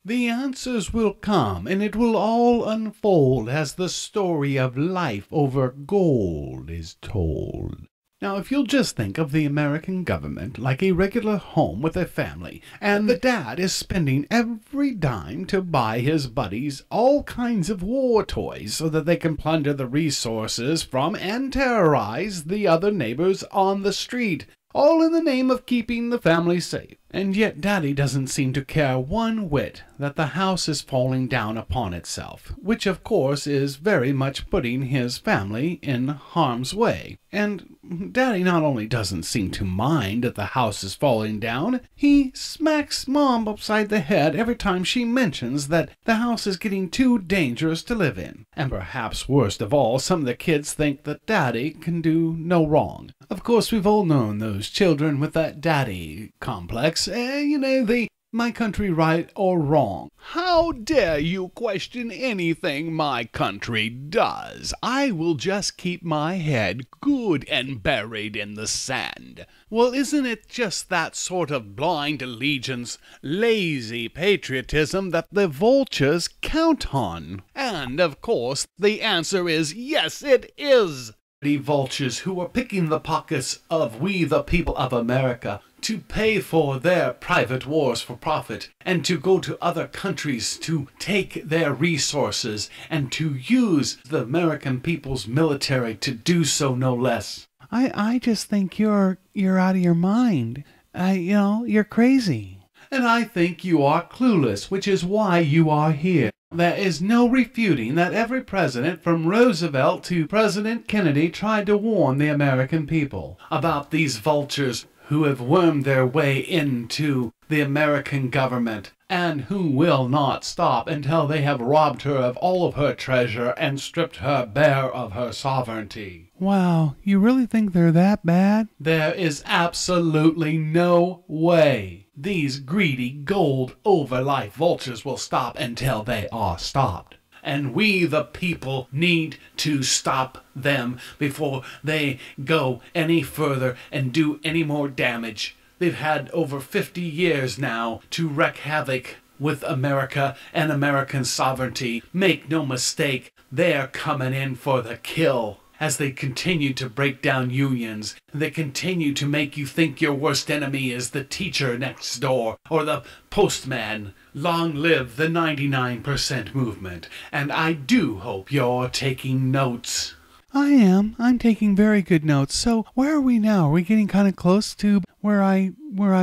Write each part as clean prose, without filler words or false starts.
The answers will come, and it will all unfold as the story of life over gold is told. Now, if you'll just think of the American government like a regular home with a family, and the dad is spending every dime to buy his buddies all kinds of war toys so that they can plunder the resources from and terrorize the other neighbors on the street, all in the name of keeping the family safe. And yet Daddy doesn't seem to care one whit that the house is falling down upon itself, which of course is very much putting his family in harm's way. And Daddy not only doesn't seem to mind that the house is falling down, he smacks Mom upside the head every time she mentions that the house is getting too dangerous to live in. And perhaps worst of all, some of the kids think that Daddy can do no wrong. Of course, we've all known those children with that daddy complex, the my country right or wrong. How dare you question anything my country does? I will just keep my head good and buried in the sand. Well, isn't it just that sort of blind allegiance, lazy patriotism that the vultures count on? And, of course, the answer is yes, it is. The vultures who are picking the pockets of we the people of America to pay for their private wars for profit, and to go to other countries to take their resources, and to use the American people's military to do so no less. I just think you're out of your mind. You're crazy. And I think you are clueless, which is why you are here. There is no refuting that every president from Roosevelt to President Kennedy tried to warn the American people about these vultures who have wormed their way into the American government and who will not stop until they have robbed her of all of her treasure and stripped her bare of her sovereignty. Wow, you really think they're that bad? There is absolutely no way these greedy gold overlife vultures will stop until they are stopped. And we the people need to stop them before they go any further and do any more damage. They've had over 50 years now to wreak havoc with America and American sovereignty. Make no mistake, they're coming in for the kill. As they continue to break down unions, they continue to make you think your worst enemy is the teacher next door or the postman. Long live the 99% movement, and I do hope you're taking notes. I am. I'm taking very good notes. So where are we now? Are we getting kind of close to where I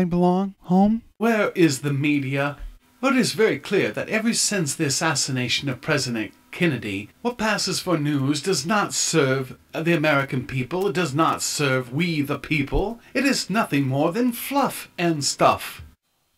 belong? Home? Where is the media? Well, it is very clear that ever since the assassination of President Kennedy, what passes for news does not serve the American people. It does not serve we the people. It is nothing more than fluff and stuff.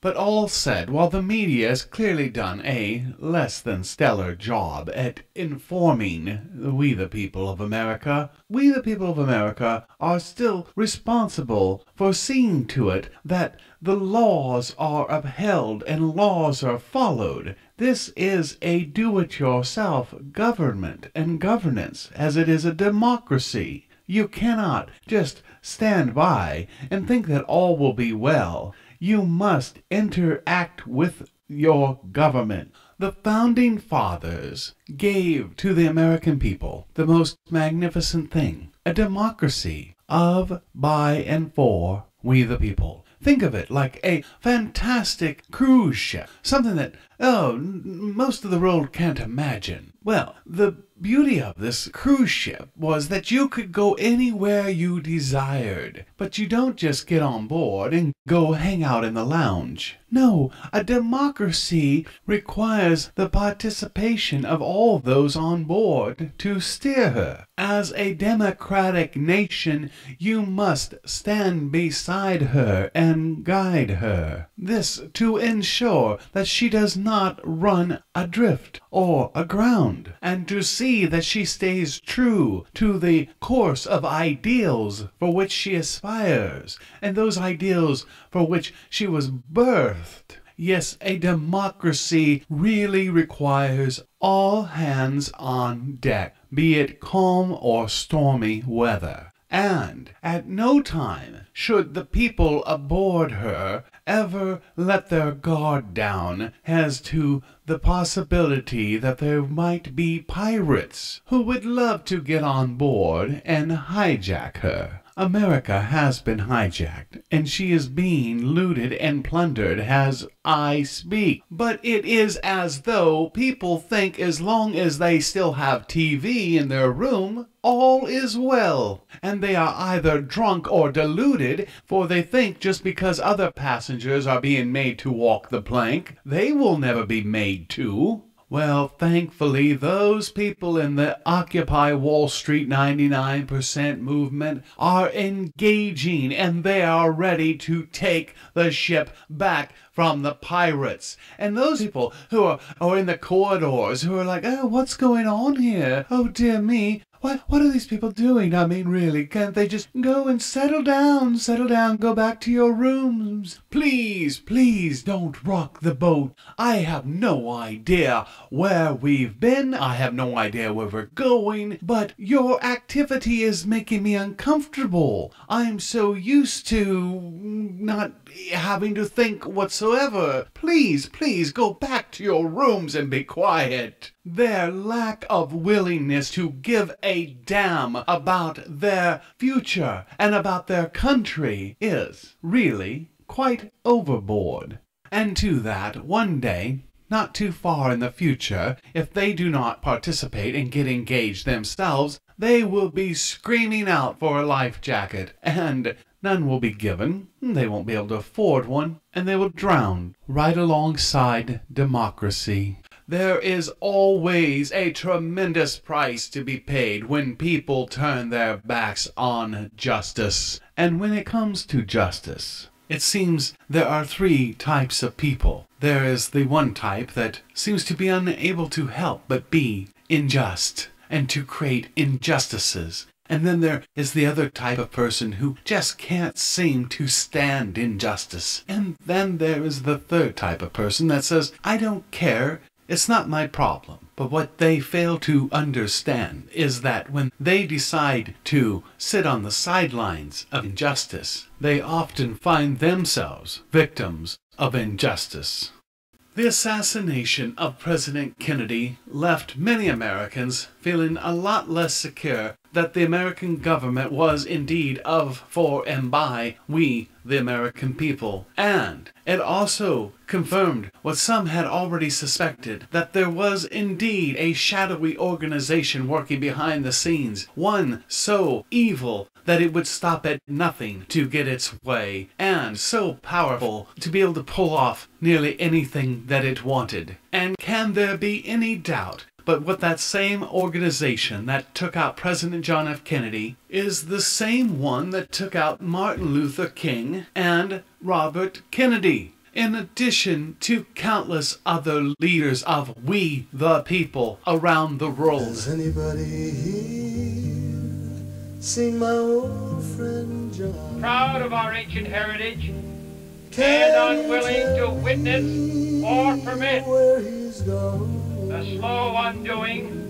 But all said, while the media has clearly done a less than stellar job at informing we the people of America, we the people of America are still responsible for seeing to it that the laws are upheld and laws are followed. This is a do-it-yourself government and governance, as it is a democracy. You cannot just stand by and think that all will be well. You must interact with your government. The Founding Fathers gave to the American people the most magnificent thing, a democracy of, by, and for we the people. Think of it like a fantastic cruise ship, something that, most of the world can't imagine. Well, the beauty of this cruise ship was that you could go anywhere you desired, but you don't just get on board and go hang out in the lounge. No, a democracy requires the participation of all those on board to steer her. As a democratic nation, you must stand beside her and guide her. This to ensure that she does not run adrift or aground, and to see that she stays true to the course of ideals for which she aspires, and those ideals for which she was birthed. Yes, a democracy really requires all hands on deck, be it calm or stormy weather. And at no time should the people aboard her ever let their guard down as to the possibility that there might be pirates who would love to get on board and hijack her. America has been hijacked, and she is being looted and plundered as I speak. But it is as though people think as long as they still have TV in their room, all is well. And they are either drunk or deluded, for they think just because other passengers are being made to walk the plank, they will never be made to. Well, thankfully, those people in the Occupy Wall Street 99% movement are engaging, and they are ready to take the ship back from the pirates. And those people who are in the corridors, who are like, oh, what's going on here? Oh, dear me. What are these people doing? I mean, really, can't they just go and settle down, go back to your rooms? Please, please don't rock the boat. I have no idea where we've been. I have no idea where we're going, but your activity is making me uncomfortable. I'm so used to not having to think whatsoever. Please, please go back to your rooms and be quiet. Their lack of willingness to give a damn about their future and about their country is really quite overboard. And to that, one day, not too far in the future, if they do not participate and get engaged themselves, they will be screaming out for a life jacket, and none will be given, they won't be able to afford one, and they will drown right alongside democracy. There is always a tremendous price to be paid when people turn their backs on justice. And when it comes to justice, it seems there are three types of people. There is the one type that seems to be unable to help but be unjust and to create injustices. And then there is the other type of person who just can't seem to stand injustice. And then there is the third type of person that says, I don't care. It's not my problem. But what they fail to understand is that when they decide to sit on the sidelines of injustice, they often find themselves victims of injustice. The assassination of President Kennedy left many Americans feeling a lot less secure that the American government was indeed of, for, and by we, the American people. And it also confirmed what some had already suspected, that there was indeed a shadowy organization working behind the scenes, one so evil that it would stop at nothing to get its way, and so powerful to be able to pull off nearly anything that it wanted. And can there be any doubt but what that same organization that took out President John F. Kennedy is the same one that took out Martin Luther King and Robert Kennedy, in addition to countless other leaders of we the people around the world. Has anybody here seen my old friend John? Proud of our ancient heritage and unwilling to witness or permit where he's gone. the slow undoing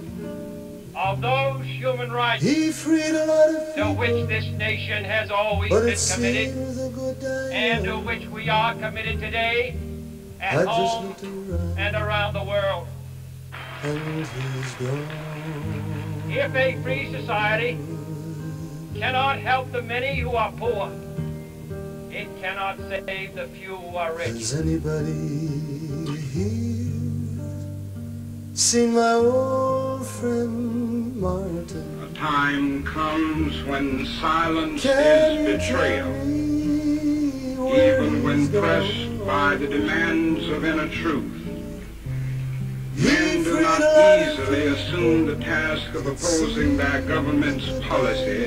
of those human rights He freed a lot of to people, which this nation has always but been it committed seems a good day. and to which we are committed today I at just home looked around and around the world. and he's gone. If a free society cannot help the many who are poor, it cannot save the few who are rich. Has anybody here seen my old friend Martin? A time comes when silence Can is you betrayal, tell me where even when he's pressed gone? by the demands of inner truth. He Men do freed not a lot of easily assume the task of opposing their government's policy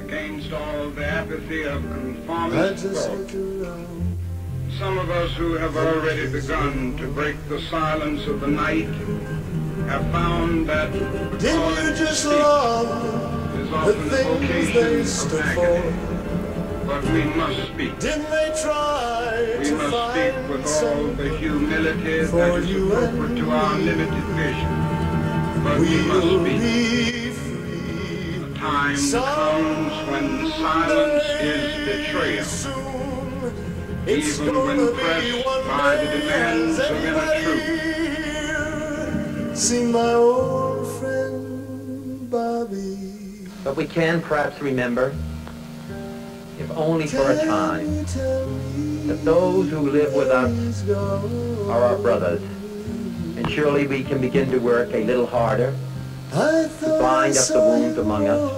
against all the apathy of I conformist just folk. looked around. Some of us who have already begun to break the silence of the night have found that Didn't calling you just speech love is the often the things they vocation stood of for? agony. But we must speak. Didn't they try We to must speak find with all the some humility for that is you appropriate and to our me? limited vision. But we must We'll speak. be free. The time comes when silence is betrayal, even when pressed by the demands of inner truth. See my old friend Bobby. But we can perhaps remember, if only for a time, that those who live with us are our brothers. And surely we can begin to work a little harder to bind up the wounds among us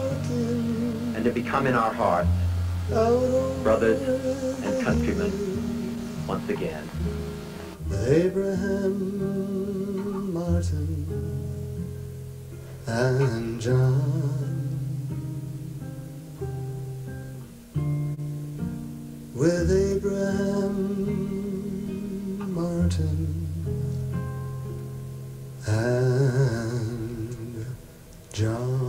and to become in our hearts brothers and countrymen once again. Abraham, Martin, and John. With Abraham, Martin, and John.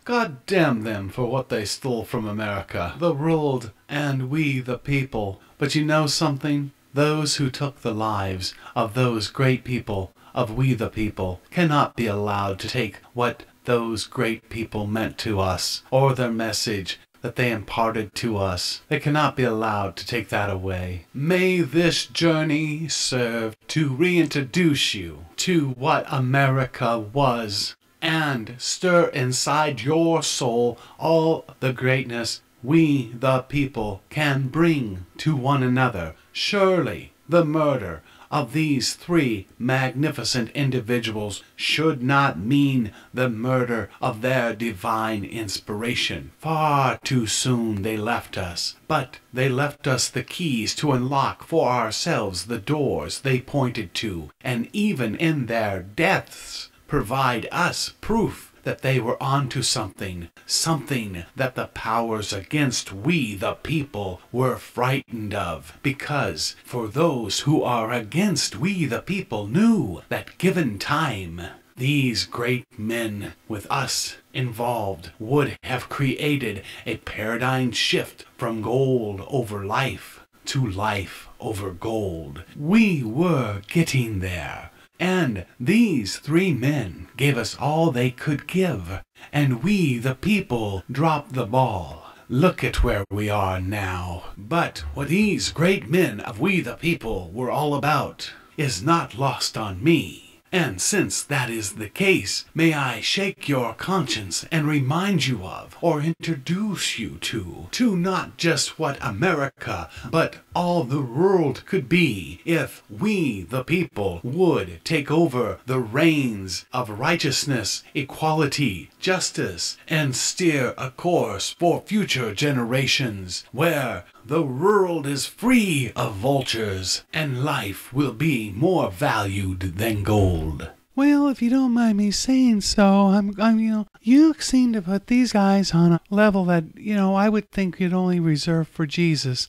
God damn them for what they stole from America, the world, and we the people. But you know something? Those who took the lives of those great people, of we the people, cannot be allowed to take what those great people meant to us, or their message that they imparted to us. They cannot be allowed to take that away. May this journey serve to reintroduce you to what America was, and stir inside your soul all the greatness we the people can bring to one another. Surely the murder of these three magnificent individuals should not mean the murder of their divine inspiration. Far too soon they left us, but they left us the keys to unlock for ourselves the doors they pointed to, and even in their deaths provide us proof that they were onto something, something that the powers against we the people were frightened of, because for those who are against we the people knew that given time, these great men with us involved would have created a paradigm shift from gold over life to life over gold. We were getting there. And these three men gave us all they could give, and we, the people, dropped the ball. Look at where we are now. But what these great men of we, the people, were all about is not lost on me. And since that is the case, may I shake your conscience and remind you of, or introduce you to not just what America, but all the world could be if we, the people, would take over the reins of righteousness, equality, justice, and steer a course for future generations where the world is free of vultures and life will be more valued than gold. Well, if you don't mind me saying so, you seem to put these guys on a level that, I would think you'd only reserve for Jesus.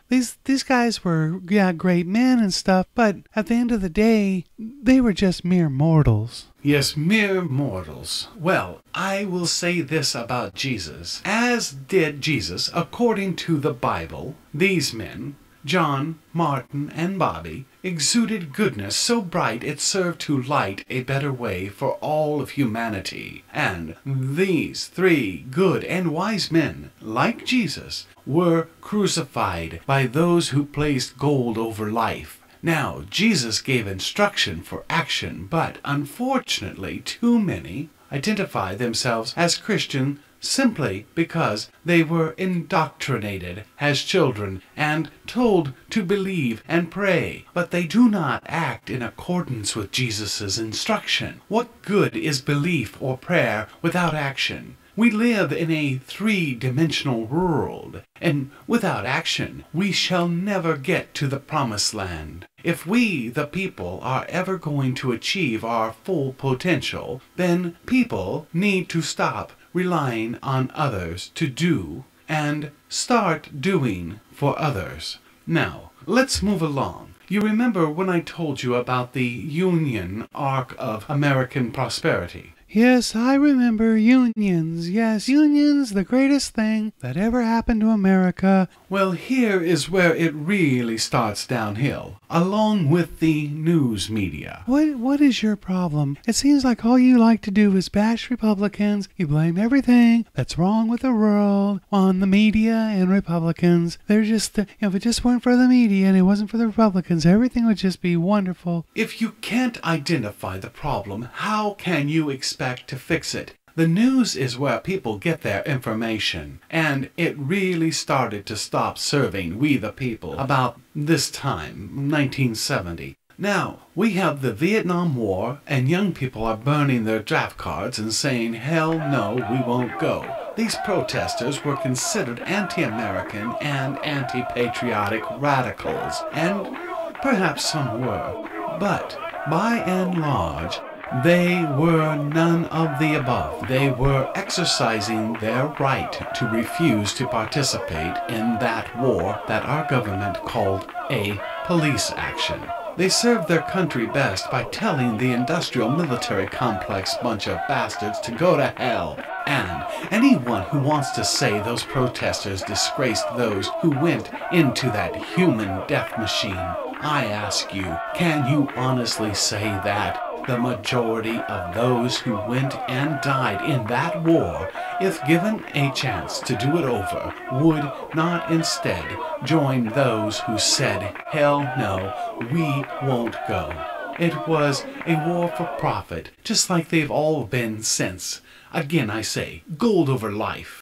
These guys were, great men and stuff, but at the end of the day, they were just mere mortals. Yes, mere mortals. Well, I will say this about Jesus. As did Jesus, according to the Bible, these men, John, Martin, and Bobby, exuded goodness so bright it served to light a better way for all of humanity. And these three good and wise men, like Jesus, were crucified by those who placed gold over life. Now, Jesus gave instruction for action, but unfortunately too many identify themselves as Christian simply because they were indoctrinated as children and told to believe and pray, but they do not act in accordance with Jesus' instruction. What good is belief or prayer without action? We live in a three-dimensional world, and without action, we shall never get to the promised land. If we, the people, are ever going to achieve our full potential, then people need to stop relying on others to do and start doing for others. Now, let's move along. You remember when I told you about the Union Arc of American Prosperity? Yes, I remember unions. Yes, unions, the greatest thing that ever happened to America. Well, here is where it really starts downhill, along with the news media. What is your problem? It seems like all you like to do is bash Republicans. You blame everything that's wrong with the world on the media and Republicans. They're just, if it just weren't for the media and it wasn't for the Republicans, everything would just be wonderful. If you can't identify the problem, how can you expect to fix it? The news is where people get their information, and it really started to stop serving we the people about this time, 1970. Now, we have the Vietnam War, and young people are burning their draft cards and saying, hell no, we won't go. These protesters were considered anti-American and anti-patriotic radicals, and perhaps some were, but by and large, they were none of the above. They were exercising their right to refuse to participate in that war that our government called a police action. They served their country best by telling the industrial military complex bunch of bastards to go to hell. And anyone who wants to say those protesters disgraced those who went into that human death machine, I ask you, can you honestly say that the majority of those who went and died in that war, if given a chance to do it over, would not instead join those who said, hell no, we won't go? It was a war for profit, just like they've all been since. Again, I say, gold over life.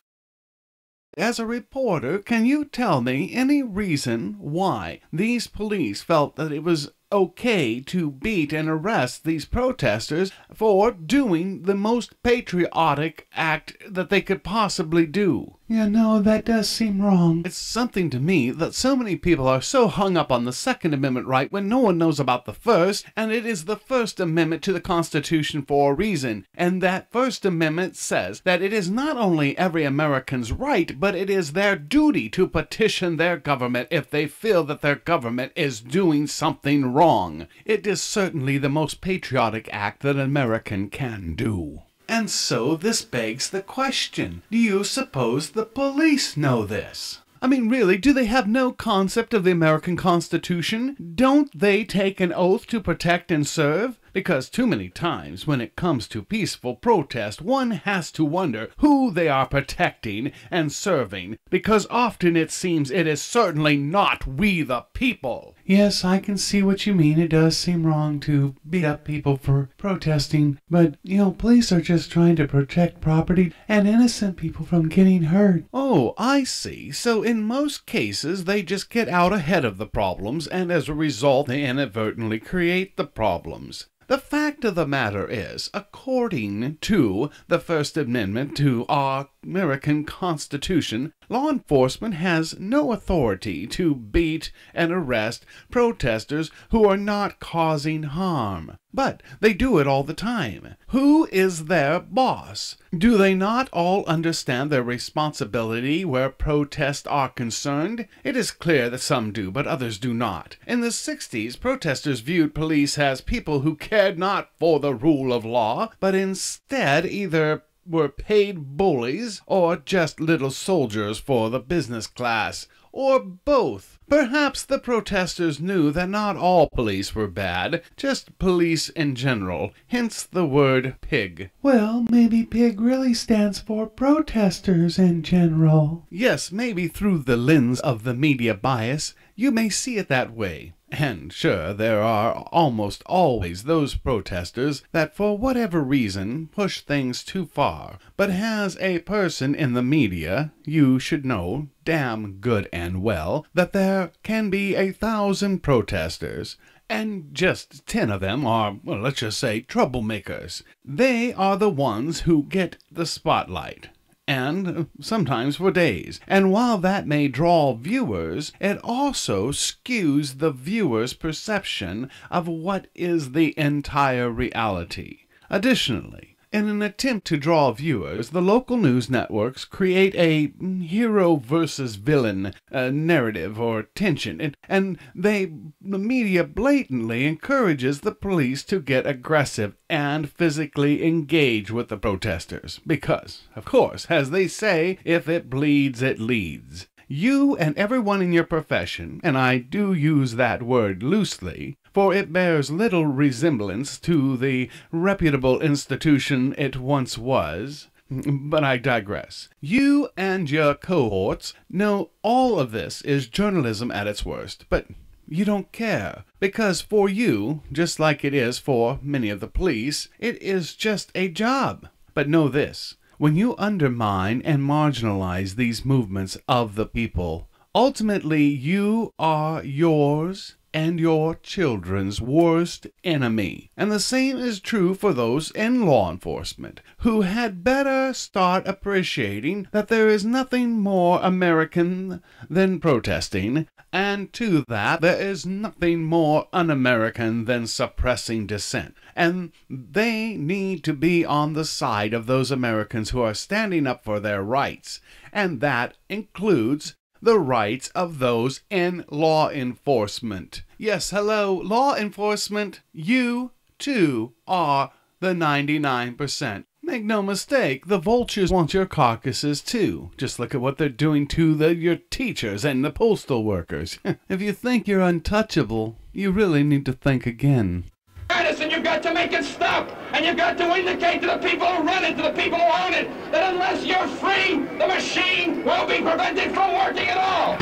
As a reporter, can you tell me any reason why these police felt that it was okay to beat and arrest these protesters for doing the most patriotic act that they could possibly do? Yeah, no, that does seem wrong. It's something to me that so many people are so hung up on the Second Amendment right when no one knows about the First, and it is the First Amendment to the Constitution for a reason. And that First Amendment says that it is not only every American's right, but it is their duty to petition their government if they feel that their government is doing something wrong. It is certainly the most patriotic act that an American can do. And so this begs the question, do you suppose the police know this? I mean, really, do they have no concept of the American Constitution? Don't they take an oath to protect and serve? Because too many times when it comes to peaceful protest, one has to wonder who they are protecting and serving, because often it seems it is certainly not we the people. Yes, I can see what you mean. It does seem wrong to beat up people for protesting, but, police are just trying to protect property and innocent people from getting hurt. Oh, I see. So in most cases, they just get out ahead of the problems, and as a result, they inadvertently create the problems. The fact of the matter is, according to the First Amendment to our American Constitution, law enforcement has no authority to beat and arrest protesters who are not causing harm. But they do it all the time. Who is their boss? Do they not all understand their responsibility where protests are concerned? It is clear that some do, but others do not. In the 60s, protesters viewed police as people who cared not for the rule of law, but instead either were paid bullies or just little soldiers for the business class, or both. Perhaps the protesters knew that not all police were bad, just police in general, hence the word pig. Well, maybe pig really stands for protesters in general. Yes, maybe through the lens of the media bias, you may see it that way. And sure, there are almost always those protesters that for whatever reason push things too far. But as a person in the media, you should know damn good and well that there can be 1,000 protesters, and just 10 of them are, well, let's just say, troublemakers. They are the ones who get the spotlight. And sometimes for days. And while that may draw viewers, it also skews the viewer's perception of what is the entire reality. Additionally, In an attempt to draw viewers, the local news networks create a hero versus villain narrative or tension, and the media blatantly encourages the police to get aggressive and physically engage with the protesters. Because, of course, as they say, if it bleeds, it leads. You and everyone in your profession, and I do use that word loosely, for it bears little resemblance to the reputable institution it once was, but I digress. You and your cohorts know all of this is journalism at its worst, but you don't care, because for you, just like it is for many of the police, it is just a job. But know this. When you undermine and marginalize these movements of the people, ultimately you are yours and your children's worst enemy. And the same is true for those in law enforcement, who had better start appreciating that there is nothing more American than protesting, and to that there is nothing more un-American than suppressing dissent. And they need to be on the side of those Americans who are standing up for their rights, and that includes the rights of those in law enforcement. Yes, hello, law enforcement, you, too, are the 99%. Make no mistake, the vultures want your carcasses, too. Just look at what they're doing to your teachers and the postal workers. If you think you're untouchable, you really need to think again. And you've got to make it stop, and you've got to indicate to the people who run it, to the people who own it, that unless you're free, the machine will be prevented from working at all.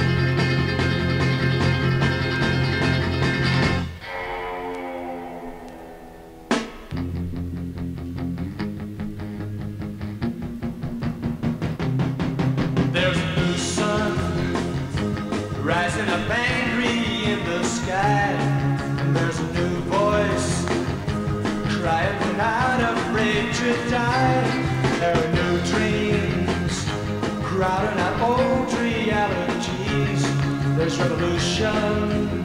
There's a new sun rising up angry in the sky, and there's a new voice crying, we're not afraid to die. There are new dreams crowding out old realities. There's revolution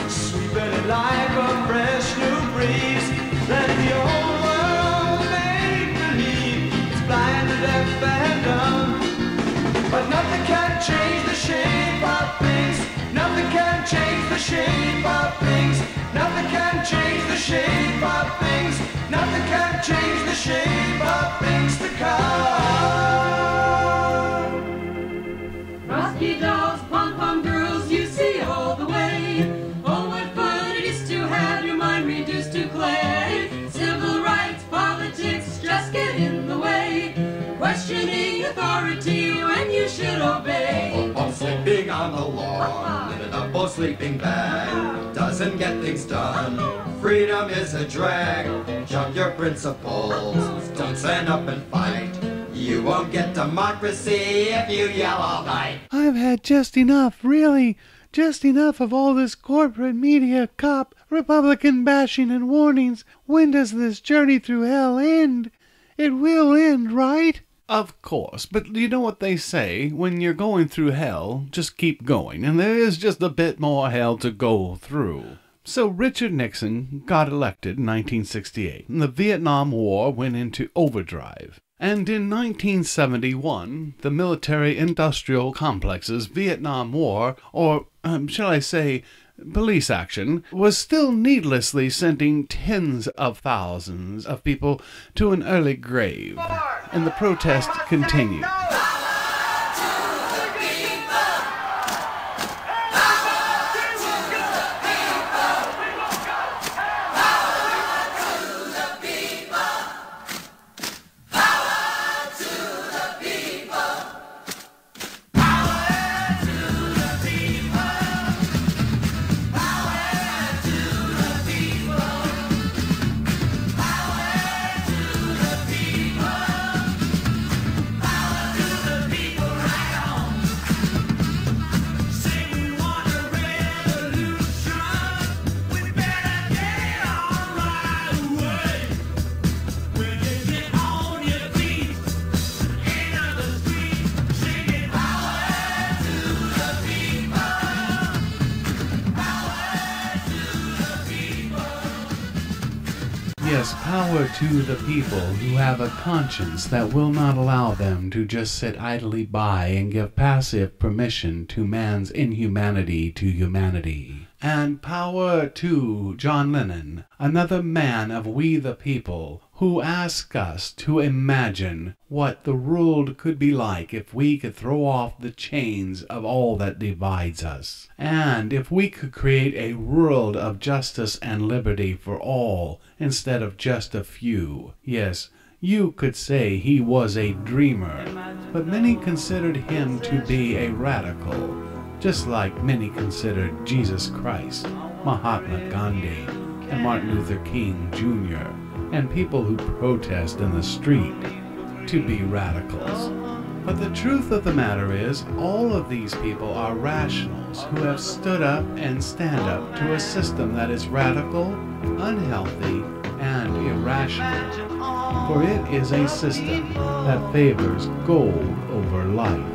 sweeping in like a fresh new breeze. Let the old world make believe it's blind to deaf and dumb, but nothing can change the shape of things. Nothing can change the shape of things. Nothing can change the shape of things. Nothing can change the shape of things to come. Rusty dolls, pom-pom girls, you see all the way. Oh, what fun it is to have your mind reduced to clay. Civil rights, politics, just get in the way. Questioning authority when you should obey. Oh, sleeping on the lawn, living up a sleeping bag, doesn't get things done. Freedom is a drag. Jump your principles, don't stand up and fight. You won't get democracy if you yell all night. I've had just enough, really. Just enough of all this corporate media, cop, Republican bashing and warnings. When does this journey through hell end? It will end, right? Of course, but you know what they say, when you're going through hell, just keep going, and there is just a bit more hell to go through. So Richard Nixon got elected in 1968, and the Vietnam War went into overdrive. And in 1971, the military-industrial complex's Vietnam War, or shall I say, police action, was still needlessly sending tens of thousands of people to an early grave, and the protest continued. Yes, power to the people who have a conscience that will not allow them to just sit idly by and give passive permission to man's inhumanity to humanity. And power to John Lennon, another man of We the People, who asked us to imagine what the world could be like if we could throw off the chains of all that divides us, and if we could create a world of justice and liberty for all instead of just a few. Yes, you could say he was a dreamer, but many considered him to be a radical, just like many considered Jesus Christ, Mahatma Gandhi, and Martin Luther King Jr., and people who protest in the street to be radicals. But the truth of the matter is, all of these people are rationals who have stood up and stand up to a system that is radical, unhealthy, and irrational. For it is a system that favors gold over life.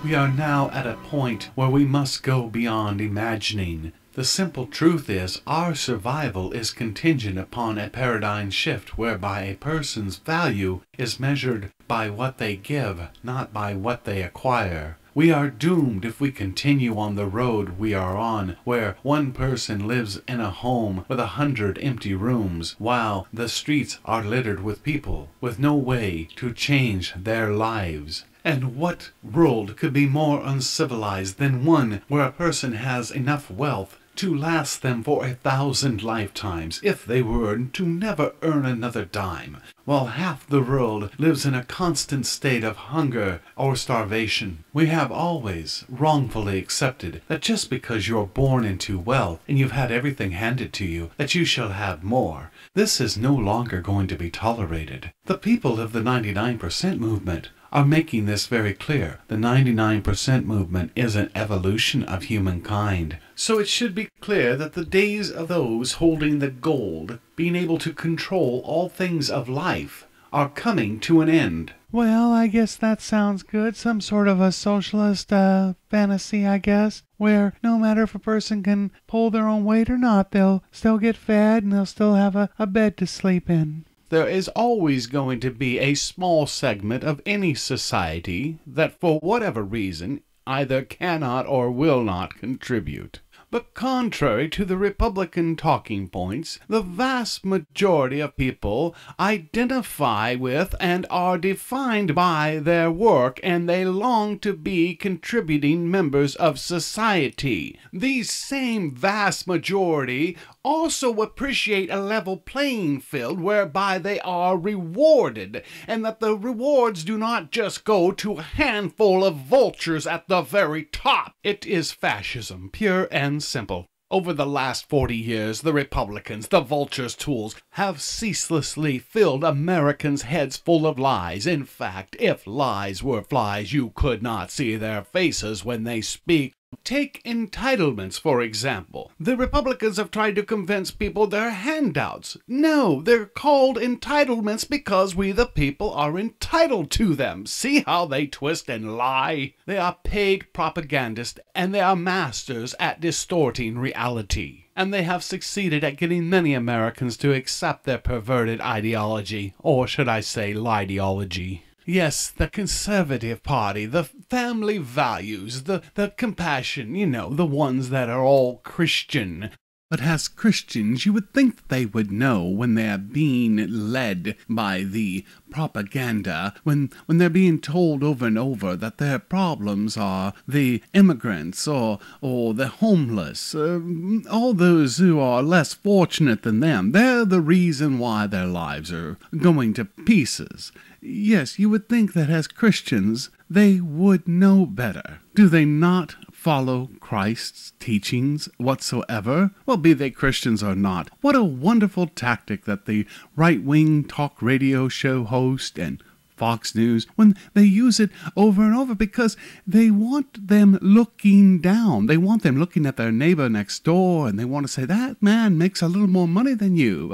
We are now at a point where we must go beyond imagining. The simple truth is, our survival is contingent upon a paradigm shift whereby a person's value is measured by what they give, not by what they acquire. We are doomed if we continue on the road we are on, where one person lives in a home with 100 empty rooms, while the streets are littered with people, with no way to change their lives. And what world could be more uncivilized than one where a person has enough wealth to last them for 1,000 lifetimes if they were to never earn another dime, while half the world lives in a constant state of hunger or starvation? We have always wrongfully accepted that just because you're born into wealth and you've had everything handed to you, that you shall have more. This is no longer going to be tolerated. The people of the 99% movement are making this very clear. The 99% movement is an evolution of humankind. So it should be clear that the days of those holding the gold, being able to control all things of life, are coming to an end. Well, I guess that sounds good. Some sort of a socialist fantasy, I guess, where no matter if a person can pull their own weight or not, they'll still get fed and they'll still have a bed to sleep in. There is always going to be a small segment of any society that, for whatever reason, either cannot or will not contribute. But contrary to the Republican talking points, the vast majority of people identify with and are defined by their work, and they long to be contributing members of society. These same vast majority also appreciate a level playing field whereby they are rewarded, and that the rewards do not just go to a handful of vultures at the very top. It is fascism, pure and simple. Over the last 40 years, the Republicans, the vultures' tools, have ceaselessly filled Americans' heads full of lies. In fact, if lies were flies, you could not see their faces when they speak. Take entitlements, for example. The Republicans have tried to convince people they're handouts. No, they're called entitlements because we the people are entitled to them. See how they twist and lie? They are paid propagandists, and they are masters at distorting reality. And they have succeeded at getting many Americans to accept their perverted ideology, or should I say, lideology. Yes, the Conservative Party, the family values, the compassion, the ones that are all Christian. But as Christians, you would think that they would know when they are being led by the propaganda, when they're being told over and over that their problems are the immigrants or the homeless, all those who are less fortunate than them. They're the reason why their lives are going to pieces. Yes, you would think that as Christians, they would know better. Do they not follow Christ's teachings whatsoever, well, be they Christians or not. What a wonderful tactic that the right-wing talk radio show host and Fox News, when they use it over and over, because they want them looking down. They want them looking at their neighbor next door, and they want to say, that man makes a little more money than you.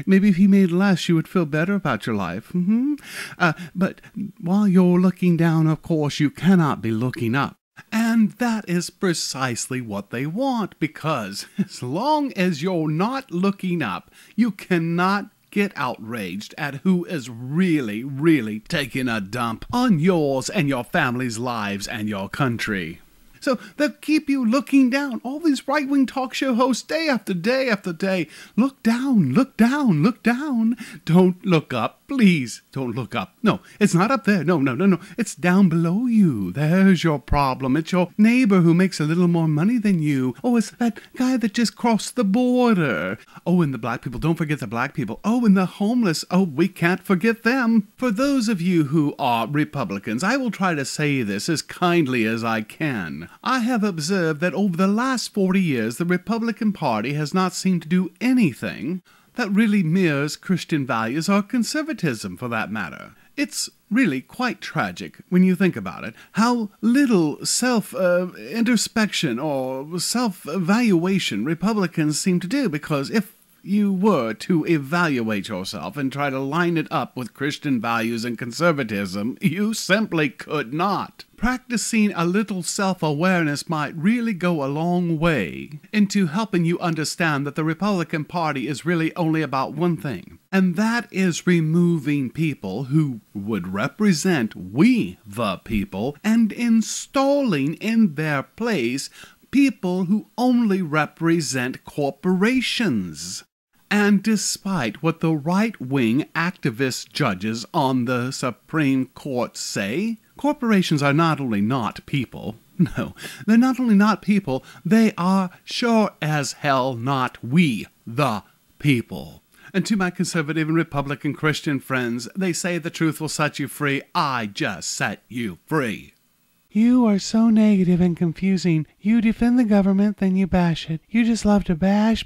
Maybe if he made less, you would feel better about your life. But while you're looking down, of course, you cannot be looking up. And that is precisely what they want, because as long as you're not looking up, you cannot get outraged at who is really, really taking a dump on yours and your family's lives and your country. So they'll keep you looking down. All these right-wing talk show hosts, day after day after day, look down, look down, look down. Don't look up. Please don't look up. No, it's not up there. No. It's down below you. There's your problem. It's your neighbor who makes a little more money than you. Oh, it's that guy that just crossed the border. Oh, and the black people. Don't forget the black people. Oh, and the homeless. Oh, we can't forget them. For those of you who are Republicans, I will try to say this as kindly as I can. I have observed that over the last 40 years, the Republican Party has not seemed to do anything that really mirrors Christian values or conservatism, for that matter. It's really quite tragic, when you think about it, how little self-introspection or self-evaluation Republicans seem to do, because if you were to evaluate yourself and try to line it up with Christian values and conservatism, you simply could not. Practicing a little self-awareness might really go a long way into helping you understand that the Republican Party is really only about one thing, and that is removing people who would represent we the people and installing in their place people who only represent corporations. And despite what the right-wing activist judges on the Supreme Court say, corporations are not only not people. No, they're not only not people, they are sure as hell not we, the people. And to my conservative and Republican Christian friends, they say the truth will set you free. I just set you free. You are so negative and confusing. You defend the government, then you bash it. You just love to bash.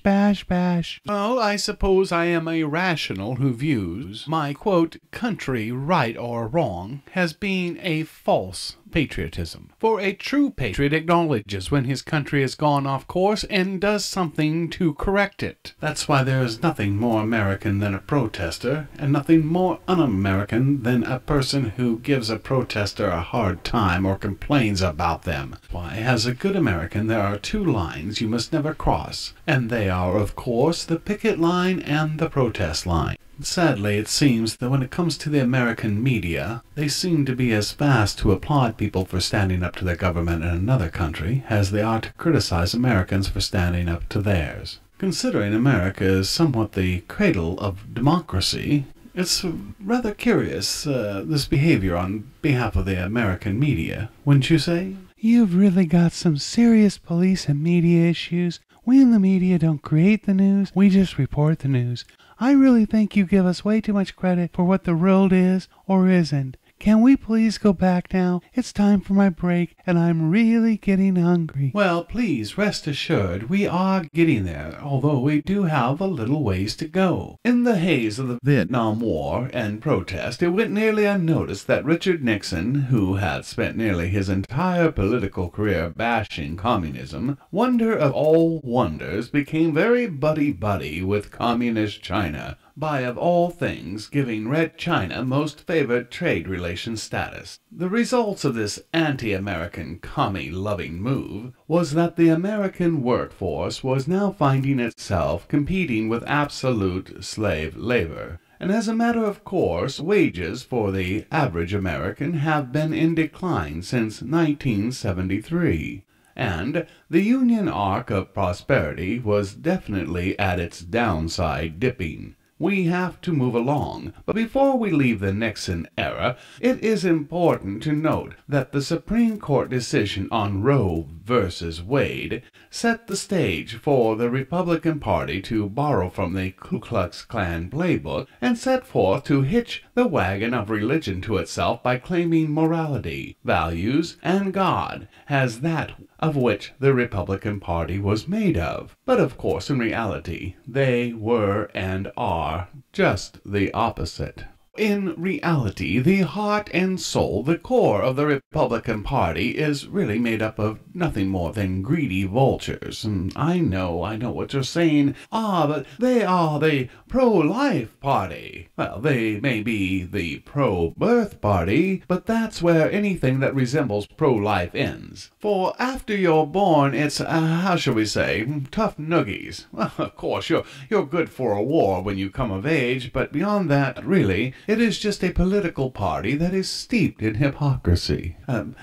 Well, I suppose I am a rational who views my, quote, country, right or wrong, as being a false patriotism. For a true patriot acknowledges when his country has gone off course and does something to correct it. That's why there is nothing more American than a protester, and nothing more un-American than a person who gives a protester a hard time or complains about them. Why, as a good American, there are two lines you must never cross, and they are, of course, the picket line and the protest line. Sadly, it seems that when it comes to the American media, they seem to be as fast to applaud people for standing up to their government in another country as they are to criticize Americans for standing up to theirs. Considering America is somewhat the cradle of democracy, it's rather curious, this behavior on behalf of the American media, wouldn't you say? You've really got some serious police and media issues. We in the media don't create the news, we just report the news. I really think you give us way too much credit for what the world is or isn't. Can we please go back now? It's time for my break, and I'm really getting hungry. Well, please rest assured we are getting there, although we do have a little ways to go. In the haze of the Vietnam War and protest, it went nearly unnoticed that Richard Nixon, who had spent nearly his entire political career bashing communism, wonder of all wonders, became very buddy-buddy with communist China, by, of all things, giving Red China most favored trade relations status. The results of this anti-American, commie-loving move was that the American workforce was now finding itself competing with absolute slave labor. And as a matter of course, wages for the average American have been in decline since 1973. And the Union arc of prosperity was definitely at its downside dipping. We have to move along, but before we leave the Nixon era, it is important to note that the Supreme Court decision on Roe versus Wade set the stage for the Republican Party to borrow from the Ku Klux Klan playbook and set forth to hitch the wagon of religion to itself by claiming morality, values, and God as that of which the Republican Party was made of. But of course, in reality, they were and are just the opposite. In reality, the heart and soul, the core of the Republican Party, is really made up of nothing more than greedy vultures. I know what you're saying. But they are the pro-life party. Well, they may be the pro-birth party, but that's where anything that resembles pro-life ends. For after you're born, it's, how shall we say, tough noogies. Well, of course, you're good for a war when you come of age, but beyond that, really, it is just a political party that is steeped in hypocrisy.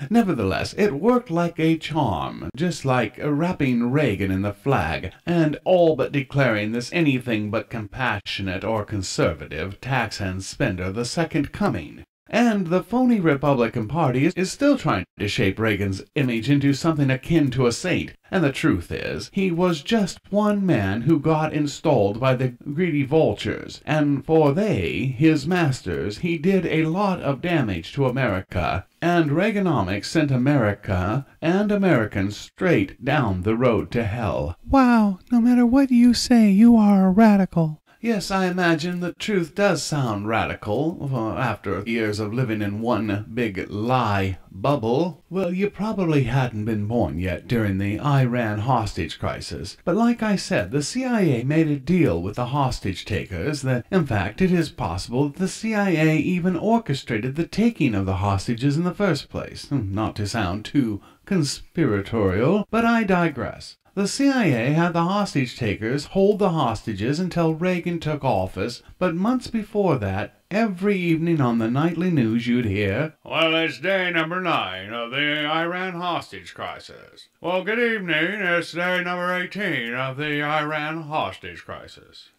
Nevertheless, it worked like a charm, just like wrapping Reagan in the flag, and all but declaring this anything but compassionate or conservative tax and spender the second coming. And the phony Republican Party is still trying to shape Reagan's image into something akin to a saint. And the truth is, he was just one man who got installed by the greedy vultures. And for they, his masters, he did a lot of damage to America. And Reaganomics sent America and Americans straight down the road to hell. Wow, no matter what you say, you are a radical. Yes, I imagine the truth does sound radical. After years of living in one big lie bubble. Well, you probably hadn't been born yet during the Iran hostage crisis. But like I said, the CIA made a deal with the hostage takers that, in fact, it is possible that the CIA even orchestrated the taking of the hostages in the first place. Not to sound too conspiratorial, but I digress. The CIA had the hostage-takers hold the hostages until Reagan took office, but months before that, every evening on the nightly news you'd hear, "Well, it's day number 9 of the Iran hostage crisis." "Well, good evening, it's day number 18 of the Iran hostage crisis."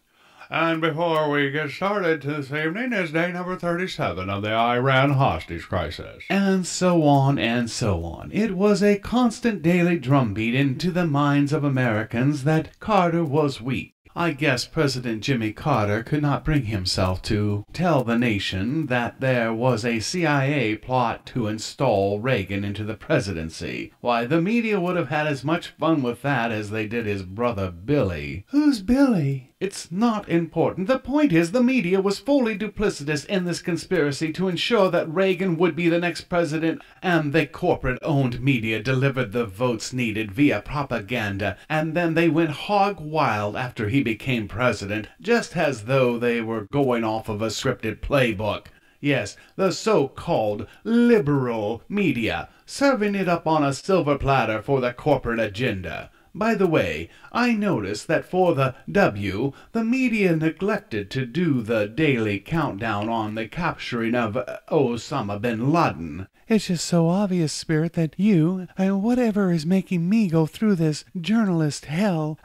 "And before we get started this evening is day number 37 of the Iran hostage crisis." And so on and so on. It was a constant daily drumbeat into the minds of Americans that Carter was weak. I guess President Jimmy Carter could not bring himself to tell the nation that there was a CIA plot to install Reagan into the presidency. Why, the media would have had as much fun with that as they did his brother Billy. Who's Billy? It's not important. The point is, the media was fully duplicitous in this conspiracy to ensure that Reagan would be the next president, and the corporate-owned media delivered the votes needed via propaganda, and then they went hog wild after he became president, just as though they were going off of a scripted playbook. Yes, the so-called liberal media, serving it up on a silver platter for the corporate agenda. By the way, I noticed that for the W, the media neglected to do the daily countdown on the capturing of Osama bin Laden. It's just so obvious, Spirit, that you, and whatever is making me go through this journalist hell,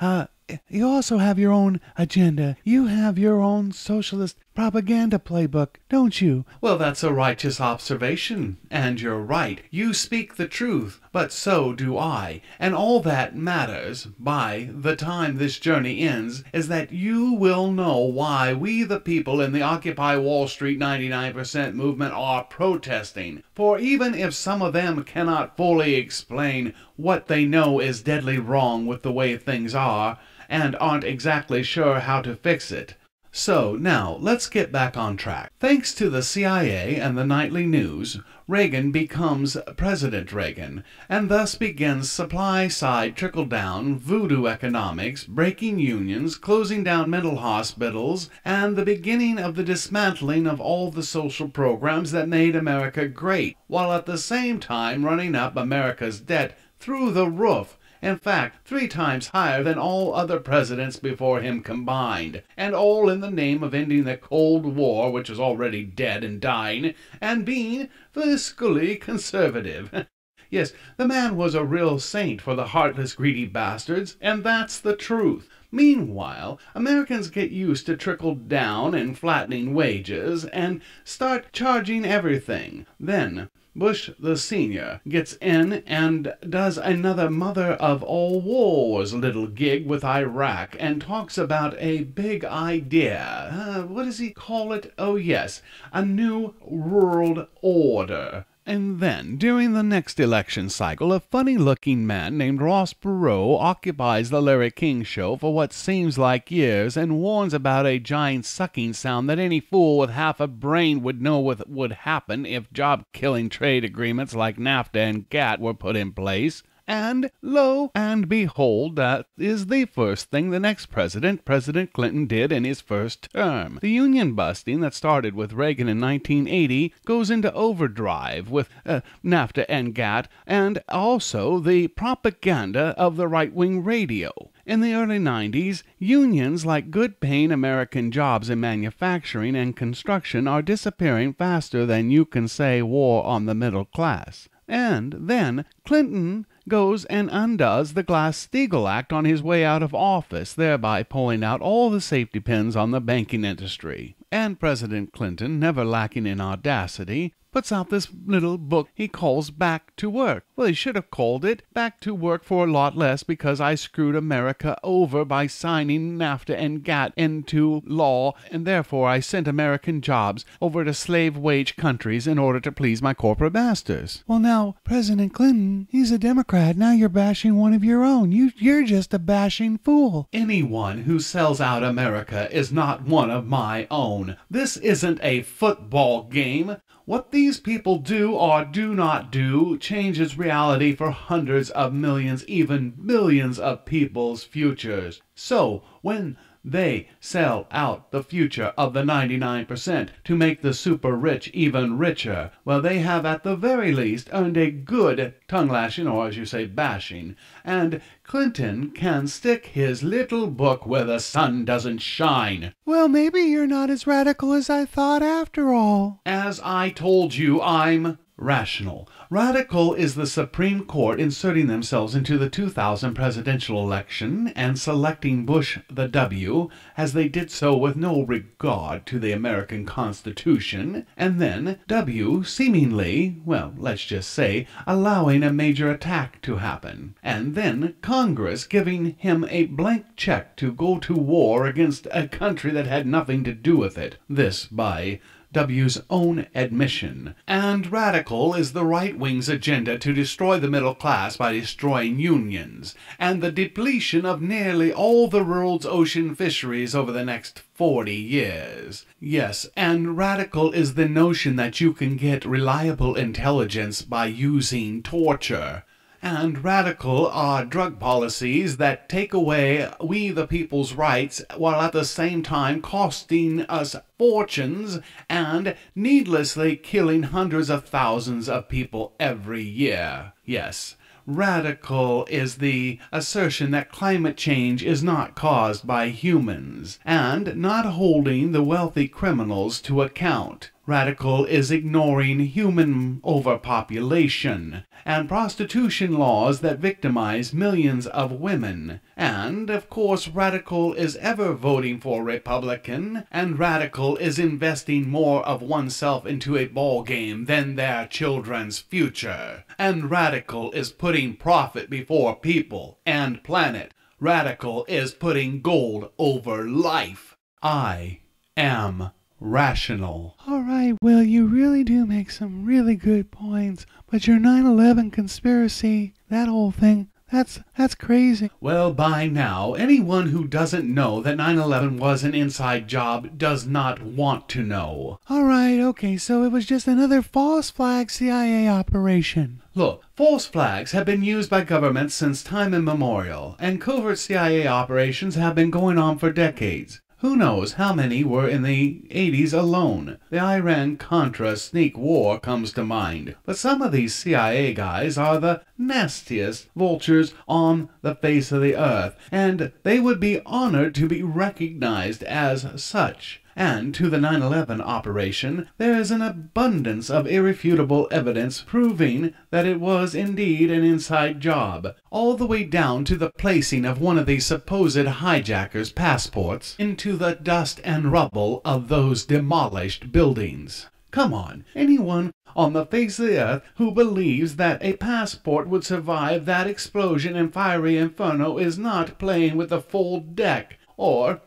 you also have your own agenda. You have your own socialist propaganda playbook, don't you? Well, that's a righteous observation, and you're right. You speak the truth, but so do I. And all that matters, by the time this journey ends, is that you will know why we the people in the Occupy Wall Street 99% movement are protesting. For even if some of them cannot fully explain what they know is deadly wrong with the way things are, and aren't exactly sure how to fix it. So, now, let's get back on track. Thanks to the CIA and the nightly news, Reagan becomes President Reagan, and thus begins supply-side trickle-down voodoo economics, breaking unions, closing down mental hospitals, and the beginning of the dismantling of all the social programs that made America great, while at the same time running up America's debt through the roof. In fact, 3 times higher than all other presidents before him combined, and all in the name of ending the Cold War, which was already dead and dying, and being fiscally conservative. Yes, the man was a real saint for the heartless, greedy bastards, and that's the truth. Meanwhile, Americans get used to trickle-down and flattening wages and start charging everything. Then Bush the senior gets in and does another mother-of-all-wars little gig with Iraq and talks about a big idea. What does he call it? Oh, yes, a new world order. And then, during the next election cycle, a funny-looking man named Ross Perot occupies the Larry King Show for what seems like years and warns about a giant sucking sound that any fool with half a brain would know what would happen if job-killing trade agreements like NAFTA and GATT were put in place. And lo and behold, that is the first thing the next president, President Clinton, did in his first term. The union busting that started with Reagan in 1980 goes into overdrive with NAFTA and GATT, and also the propaganda of the right-wing radio. In the early 90s, unions like good-paying American jobs in manufacturing and construction are disappearing faster than you can say war on the middle class. And then Clinton goes and undoes the Glass-Steagall Act on his way out of office, thereby pulling out all the safety pins on the banking industry. And President Clinton, never lacking in audacity, puts out this little book he calls Back to Work. Well, he should have called it Back to Work for a lot less because I screwed America over by signing NAFTA and GATT into law, and therefore I sent American jobs over to slave-wage countries in order to please my corporate masters. Well, now, President Clinton, he's a Democrat. Now you're bashing one of your own. You're just a bashing fool. Anyone who sells out America is not one of my own. This isn't a football game. What these people do or do not do changes reality for hundreds of millions, even billions of people's futures. So, when they sell out the future of the 99% to make the super rich even richer, well, they have at the very least earned a good tongue-lashing, or as you say, bashing, and Clinton can stick his little book where the sun doesn't shine. Well, maybe you're not as radical as I thought after all. As I told you, I'm rational. Radical is the Supreme Court inserting themselves into the 2000 presidential election and selecting Bush the W, as they did so with no regard to the American Constitution, and then W seemingly, well, let's just say, allowing a major attack to happen, and then Congress giving him a blank check to go to war against a country that had nothing to do with it. This by W's own admission. And radical is the right wing's agenda to destroy the middle class by destroying unions, and the depletion of nearly all the world's ocean fisheries over the next 40 years. Yes, and radical is the notion that you can get reliable intelligence by using torture. And radical are drug policies that take away we the people's rights while at the same time costing us fortunes and needlessly killing hundreds of thousands of people every year. Yes, radical is the assertion that climate change is not caused by humans, and not holding the wealthy criminals to account. Radical is ignoring human overpopulation and prostitution laws that victimize millions of women. And, of course, radical is ever voting for Republican, and radical is investing more of oneself into a ball game than their children's future. And radical is putting profit before people and planet. Radical is putting gold over life. I am rational. All right, Will, you really do make some really good points, but your 9/11 conspiracy, that whole thing, that's crazy. Well, by now, anyone who doesn't know that 9/11 was an inside job does not want to know. All right, okay, so it was just another false flag CIA operation. Look, false flags have been used by governments since time immemorial, and covert CIA operations have been going on for decades. Who knows how many were in the 80s alone? The Iran-Contra sneak war comes to mind. But some of these CIA guys are the nastiest vultures on the face of the earth, and they would be honored to be recognized as such. And to the 9/11 operation, there is an abundance of irrefutable evidence proving that it was indeed an inside job, all the way down to the placing of one of the supposed hijackers' passports into the dust and rubble of those demolished buildings. Come on, anyone on the face of the earth who believes that a passport would survive that explosion and fiery inferno is not playing with the full deck, or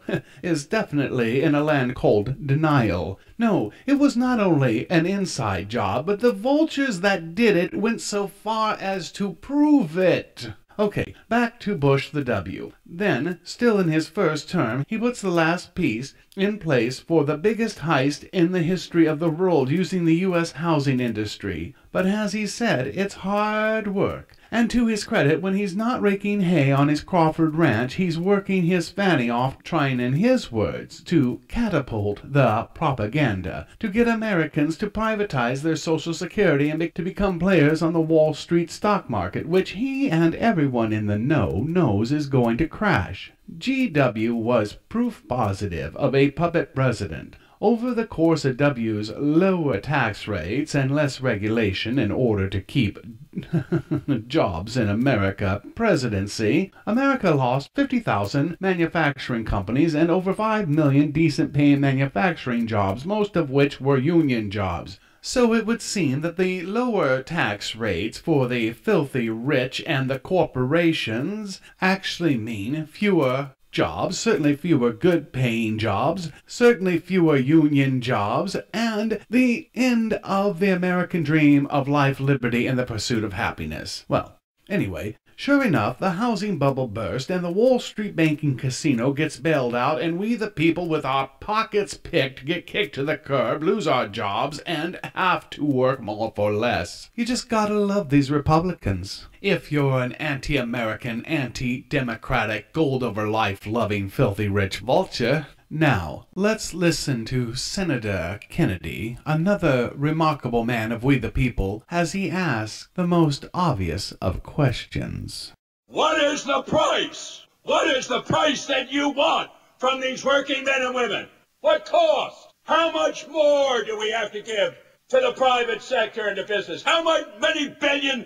is definitely in a land called denial. No, it was not only an inside job, but the vultures that did it went so far as to prove it. Okay, back to Bush the W. Then, still in his first term, he puts the last piece in place for the biggest heist in the history of the world using the U.S. housing industry. But as he said, it's hard work. And to his credit, when he's not raking hay on his Crawford ranch, he's working his fanny off trying, in his words, to catapult the propaganda, to get Americans to privatize their Social Security and to become players on the Wall Street stock market, which he and everyone in the know knows is going to crash. GW was proof positive of a puppet president. Over the course of W's lower tax rates and less regulation in order to keep jobs in America presidency, America lost 50,000 manufacturing companies and over 5 million decent-paying manufacturing jobs, most of which were union jobs. So it would seem that the lower tax rates for the filthy rich and the corporations actually mean fewer jobs, certainly fewer good-paying jobs, certainly fewer union jobs, and the end of the American dream of life, liberty, and the pursuit of happiness. Well, anyway, sure enough, the housing bubble burst, and the Wall Street banking casino gets bailed out, and we the people with our pockets picked get kicked to the curb, lose our jobs, and have to work more for less. You just gotta love these Republicans. If you're an anti-American, anti-democratic, gold-over-life-loving, filthy rich vulture. Now, let's listen to Senator Kennedy, another remarkable man of we the people, as he asks the most obvious of questions. What is the price? What is the price that you want from these working men and women? What cost? How much more do we have to give to the private sector and the business? How many $billion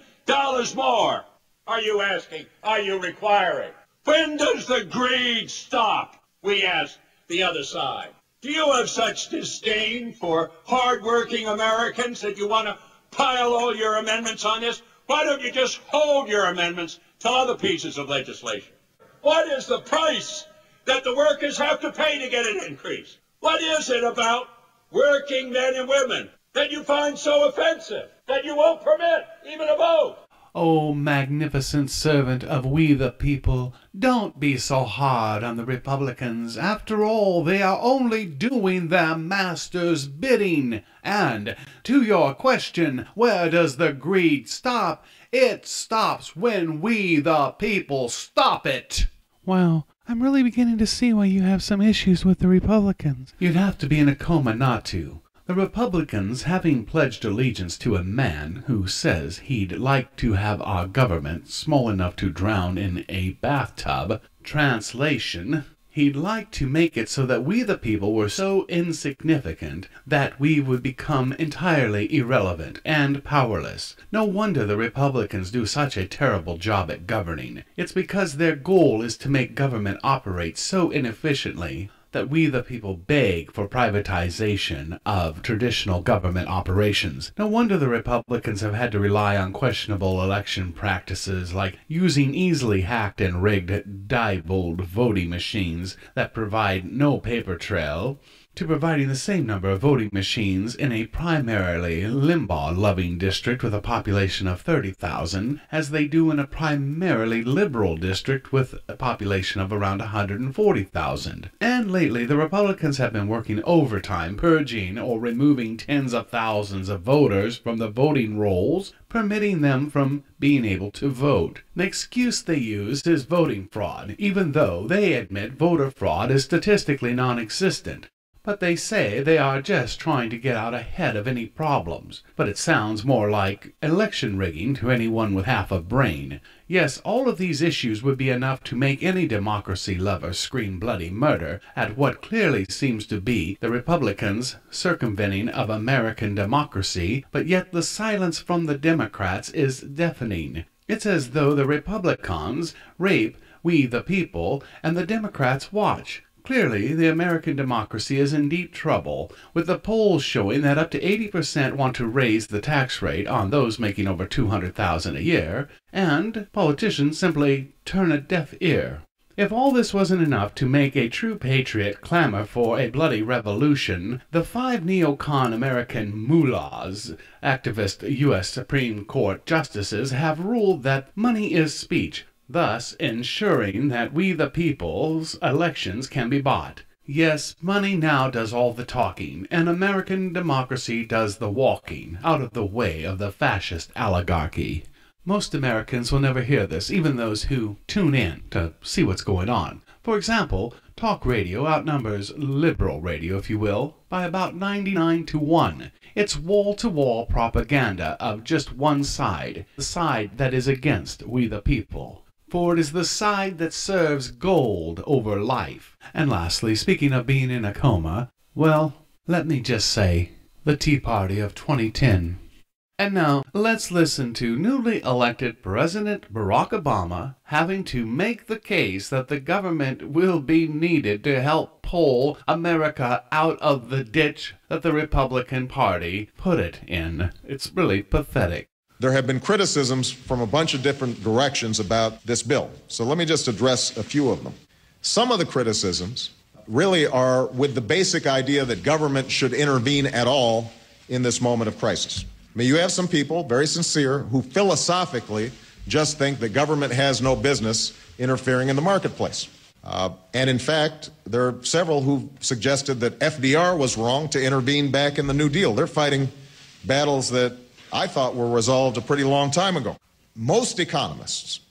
more are you asking? Are you requiring? When does the greed stop? We ask the other side. Do you have such disdain for hard-working Americans that you want to pile all your amendments on this? Why don't you just hold your amendments to other pieces of legislation? What is the price that the workers have to pay to get an increase? What is it about working men and women that you find so offensive that you won't permit even a vote? Oh, magnificent servant of we the people, don't be so hard on the Republicans. After all, they are only doing their master's bidding. And to your question, where does the greed stop? It stops when we the people stop it. Wow, I'm really beginning to see why you have some issues with the Republicans. You'd have to be in a coma not to. The Republicans, having pledged allegiance to a man who says he'd like to have our government small enough to drown in a bathtub, translation, he'd like to make it so that we the people were so insignificant that we would become entirely irrelevant and powerless. No wonder the Republicans do such a terrible job at governing. It's because their goal is to make government operate so inefficiently that we the people beg for privatization of traditional government operations. No wonder the Republicans have had to rely on questionable election practices like using easily hacked and rigged Diebold voting machines that provide no paper trail, to providing the same number of voting machines in a primarily Limbaugh-loving district with a population of 30,000 as they do in a primarily liberal district with a population of around 140,000. And lately, the Republicans have been working overtime, purging or removing tens of thousands of voters from the voting rolls, permitting them from being able to vote. The excuse they use is voting fraud, even though they admit voter fraud is statistically non-existent. but they say they are just trying to get out ahead of any problems. But it sounds more like election rigging to anyone with half a brain. Yes, all of these issues would be enough to make any democracy lover scream bloody murder at what clearly seems to be the Republicans' circumventing of American democracy, but yet the silence from the Democrats is deafening. It's as though the Republicans rape we the people and the Democrats watch. Clearly, the American democracy is in deep trouble, with the polls showing that up to 80% want to raise the tax rate on those making over $200,000 a year, and politicians simply turn a deaf ear. If all this wasn't enough to make a true patriot clamor for a bloody revolution, the 5 neocon American mullahs, activist U.S. Supreme Court justices, have ruled that money is speech, thus ensuring that we the people's elections can be bought. Yes, money now does all the talking, and American democracy does the walking out of the way of the fascist oligarchy. Most Americans will never hear this, even those who tune in to see what's going on. For example, talk radio outnumbers liberal radio, if you will, by about 99-1. It's wall-to-wall propaganda of just one side, the side that is against we the people. For it is the side that serves gold over life. And lastly, speaking of being in a coma, well, let me just say, the Tea Party of 2010. And now, let's listen to newly elected President Barack Obama having to make the case that the government will be needed to help pull America out of the ditch that the Republican Party put it in. It's really pathetic. There have been criticisms from a bunch of different directions about this bill. So let me just address a few of them. Some of the criticisms really are with the basic idea that government should intervene at all in this moment of crisis. I mean, you have some people, very sincere, who philosophically just think that government has no business interfering in the marketplace. And in fact, there are several who suggested that FDR was wrong to intervene back in the New Deal. They're fighting battles that I thought were resolved a pretty long time ago. Most economists,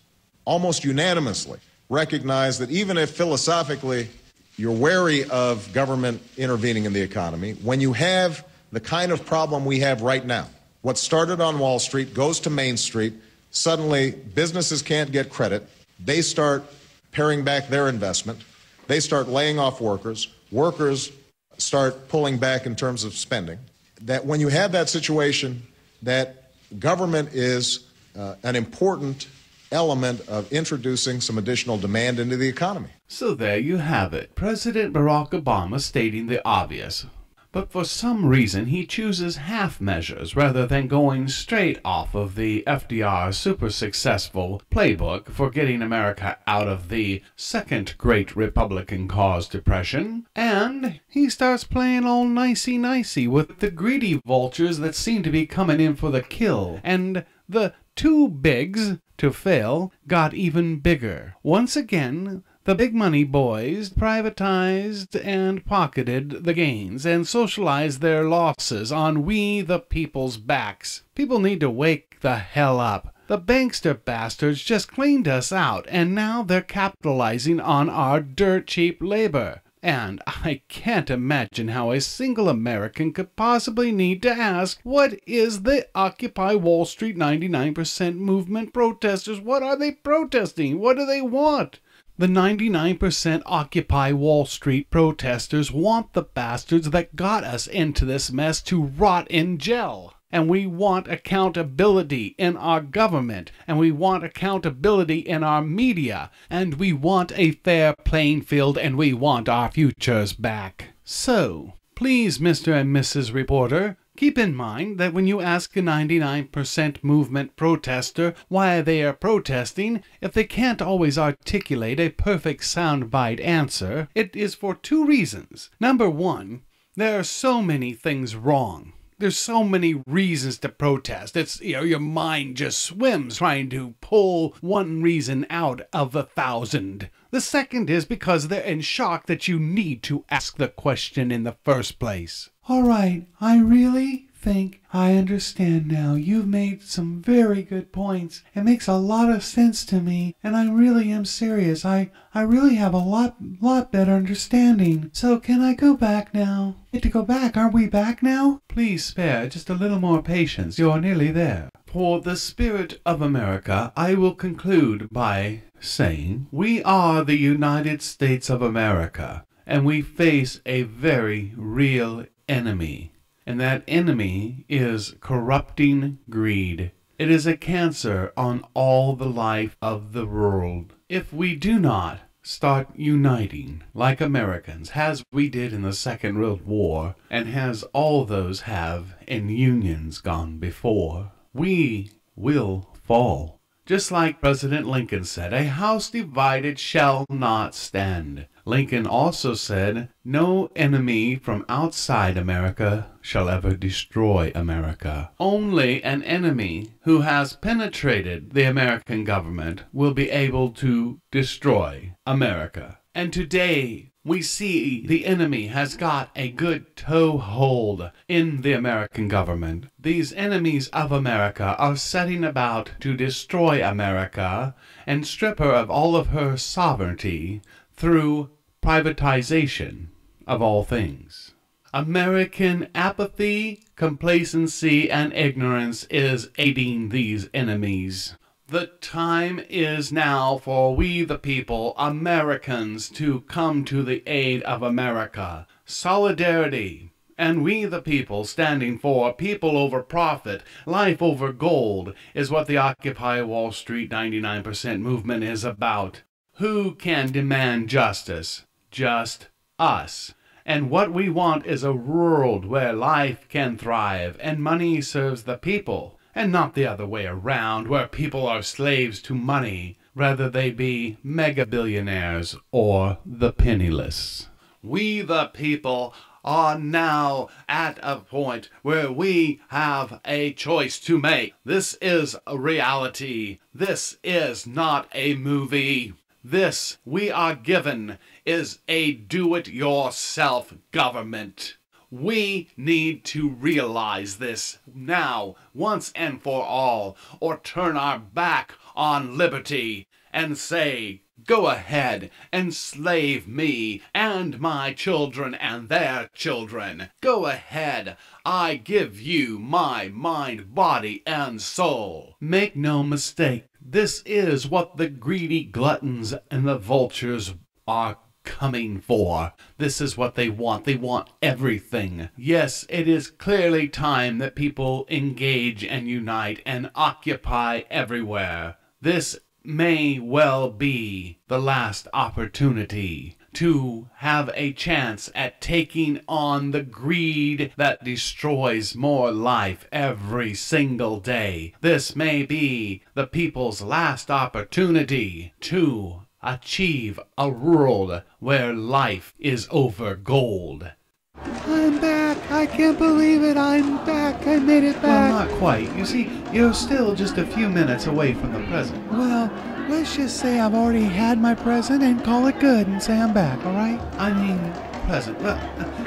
almost unanimously, recognize that even if philosophically you're wary of government intervening in the economy, when you have the kind of problem we have right now, what started on Wall Street goes to Main Street, suddenly businesses can't get credit, they start paring back their investment, they start laying off workers, workers start pulling back in terms of spending, that when you have that situation, that government is an important element of introducing some additional demand into the economy. So there you have it, President Barack Obama stating the obvious. But for some reason he chooses half measures rather than going straight off of the FDR super successful playbook for getting America out of the second great Republican cause depression. And he starts playing all nicey-nicey with the greedy vultures that seem to be coming in for the kill. And the too bigs to fail got even bigger. Once again, the big money boys privatized and pocketed the gains and socialized their losses on we the people's backs. People need to wake the hell up. The bankster bastards just cleaned us out, and now they're capitalizing on our dirt cheap labor. And I can't imagine how a single American could possibly need to ask, what is the Occupy Wall Street 99% movement protesters? What are they protesting? What do they want? The 99% Occupy Wall Street protesters want the bastards that got us into this mess to rot in jail. And we want accountability in our government, and we want accountability in our media, and we want a fair playing field, and we want our futures back. So, please, Mr. and Mrs. Reporter, keep in mind that when you ask a 99% movement protester why they are protesting, if they can't always articulate a perfect soundbite answer, it is for two reasons. Number one, there are so many things wrong. There's so many reasons to protest. It's, your mind just swims trying to pull one reason out of 1,000. The second is because they're in shock that you need to ask the question in the first place. All right, I really think I understand now. You've made some very good points. It makes a lot of sense to me, and I really am serious. I really have a lot better understanding. So can I go back now? Get to go back. Are we back now? Please spare just a little more patience. You are nearly there. For the spirit of America, I will conclude by saying we are the United States of America, and we face a very real enemy. And that enemy is corrupting greed. It is a cancer on all the life of the world. If we do not start uniting like Americans, as we did in the Second World War, and as all those have in unions gone before, we will fall. Just like President Lincoln said, a house divided shall not stand. Lincoln also said, no enemy from outside America shall ever destroy America. Only an enemy who has penetrated the American government will be able to destroy America. And today, we see the enemy has got a good toehold in the American government. These enemies of America are setting about to destroy America and strip her of all of her sovereignty through privatization of all things. American apathy, complacency, and ignorance is aiding these enemies. The time is now for we the people, Americans, to come to the aid of America. Solidarity, and we the people standing for people over profit, life over gold, is what the Occupy Wall Street 99% movement is about. Who can demand justice? Just us. And what we want is a world where life can thrive and money serves the people. And not the other way around, where people are slaves to money, rather they be mega-billionaires or the penniless. We the people are now at a point where we have a choice to make. This is a reality. This is not a movie. This we are given is a do-it-yourself government. We need to realize this now, once and for all, or turn our back on liberty and say, go ahead, enslave me and my children and their children. Go ahead, I give you my mind, body, and soul. Make no mistake, this is what the greedy gluttons and the vultures are coming for. This is what they want. They want everything. Yes, it is clearly time that people engage and unite and occupy everywhere. This may well be the last opportunity to have a chance at taking on the greed that destroys more life every single day. This may be the people's last opportunity to achieve a world where life is over gold. I'm back. I can't believe it. I'm back. I made it back. Well, not quite. You see, you're still just a few minutes away from the present. Well, let's just say I've already had my present and call it good and say I'm back, all right? I mean, present. Well,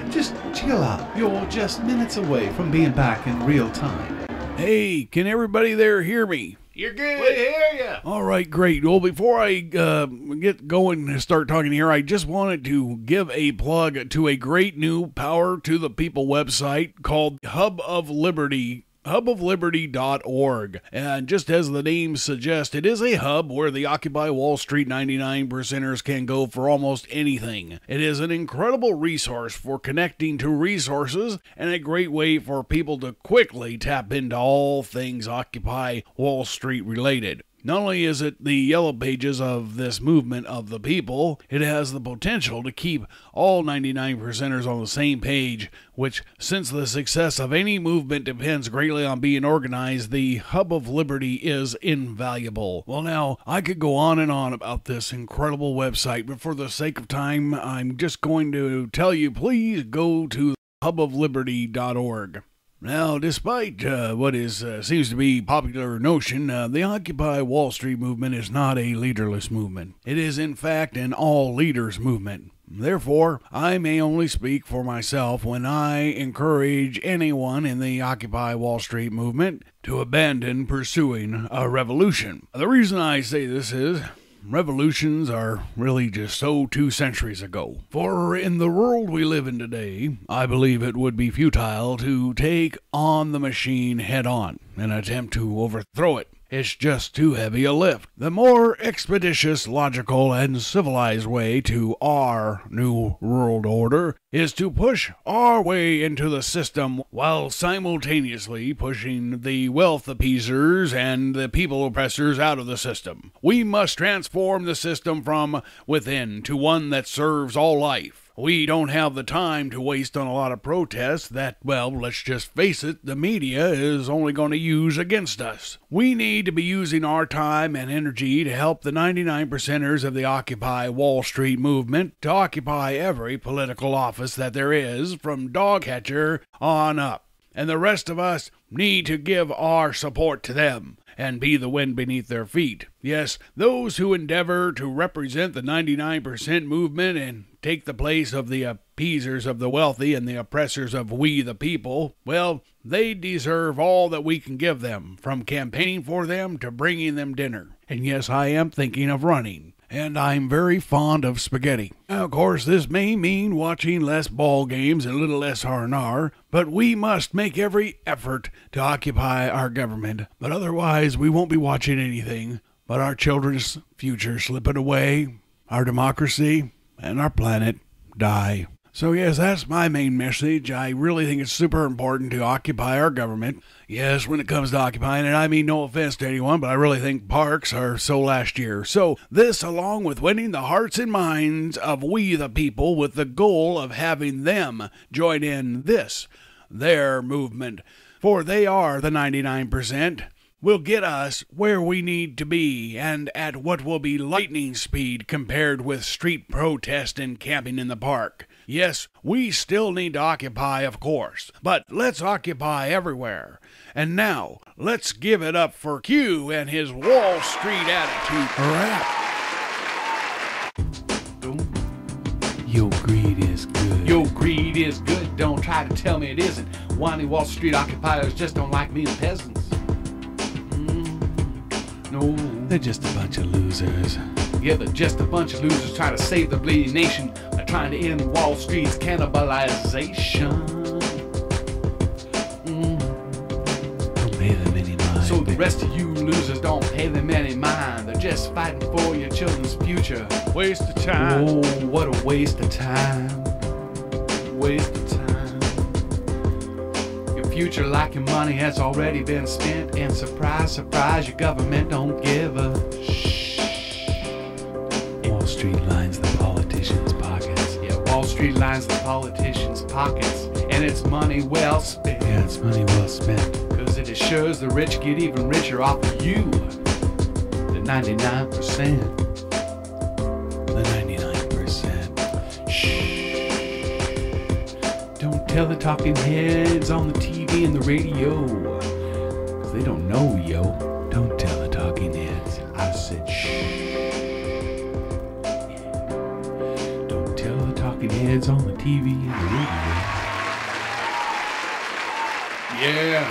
just chill out. You're just minutes away from being back in real time. Hey, can everybody there hear me? You're good. We hear you. All right, great. Well, before I get going and start talking here, I just wanted to give a plug to a great new Power to the People website called Hub of Liberty. hubofliberty.org. And just as the name suggests, it is a hub where the Occupy Wall Street 99%ers can go for almost anything. It is an incredible resource for connecting to resources and a great way for people to quickly tap into all things Occupy Wall Street related. Not only is it the yellow pages of this movement of the people, it has the potential to keep all 99%ers on the same page, which, since the success of any movement depends greatly on being organized, the Hub of Liberty is invaluable. Well, now, I could go on and on about this incredible website, but for the sake of time, I'm just going to tell you, please go to hubofliberty.org. Now, despite what seems to be popular notion, the Occupy Wall Street movement is not a leaderless movement. It is, in fact, an all-leaders movement. Therefore, I may only speak for myself when I encourage anyone in the Occupy Wall Street movement to abandon pursuing a revolution. The reason I say this is revolutions are really just so 2 centuries ago. For in the world we live in today, I believe it would be futile to take on the machine head on and attempt to overthrow it. It's just too heavy a lift. The more expeditious, logical, and civilized way to our new world order is to push our way into the system while simultaneously pushing the wealth appeasers and the people oppressors out of the system. We must transform the system from within to one that serves all life. We don't have the time to waste on a lot of protests that, well, let's just face it, the media is only going to use against us. We need to be using our time and energy to help the 99%ers of the Occupy Wall Street movement to occupy every political office that there is, from dog catcher on up. And the rest of us need to give our support to them and be the wind beneath their feet. Yes, those who endeavor to represent the 99% movement and take the place of the appeasers of the wealthy and the oppressors of we the people, well, they deserve all that we can give them, from campaigning for them to bringing them dinner. And yes, I am thinking of running. And I'm very fond of spaghetti. Now, of course, this may mean watching less ball games and a little less R&R, but we must make every effort to occupy our government. But otherwise, we won't be watching anything but our children's future slipping away, our democracy, and our planet die. So yes, that's my main message. I really think it's super important to occupy our government. Yes, when it comes to occupying it, I mean no offense to anyone, but I really think parks are so last year. So this, along with winning the hearts and minds of we the people with the goal of having them join in this, their movement, for they are the 99%, will get us where we need to be and at what will be lightning speed compared with street protest and camping in the park. Yes, we still need to occupy, of course, but let's occupy everywhere. And now, let's give it up for Q and his Wall Street attitude rap. Your greed is good. Your greed is good. Don't try to tell me it isn't. Whiny Wall Street occupiers just don't like me and peasants. No. They're just a bunch of losers. Yeah, they're just a bunch of losers trying to save the bleeding nation by trying to end Wall Street's cannibalization. Don't pay them any mind. So the rest of you losers don't pay them any mind. They're just fighting for your children's future. Waste of time. Oh, what a waste of time. Waste of time. Your future, like your money, has already been spent. And surprise, surprise, your government don't give a shh. Wall Street lines the politicians' pockets. Yeah, Wall Street lines the politicians' pockets. And it's money well spent. Yeah, it's money well spent. Cause it assures the rich get even richer off of you. The 99%. The 99%. Don't tell the talking heads on the TV and the radio, cause they don't know, yo. Don't tell the talking heads. I said shh. Don't tell the talking heads on the TV and the radio. Yeah.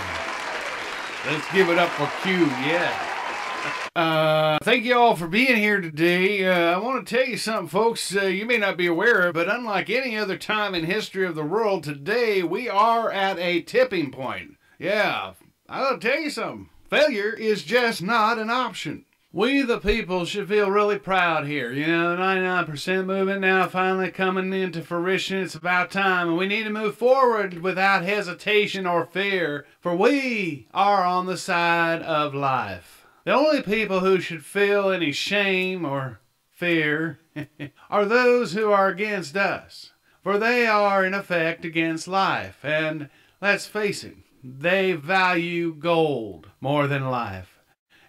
Let's give it up for Q, yeah. Thank you all for being here today. I want to tell you something, folks, you may not be aware of, but unlike any other time in history of the world, today we are at a tipping point. Yeah, I'll tell you something. Failure is just not an option. We the people should feel really proud here. You know, the 99% movement now finally coming into fruition. It's about time, and we need to move forward without hesitation or fear, for we are on the side of life. The only people who should feel any shame or fear are those who are against us, for they are in effect against life, and let's face it, they value gold more than life.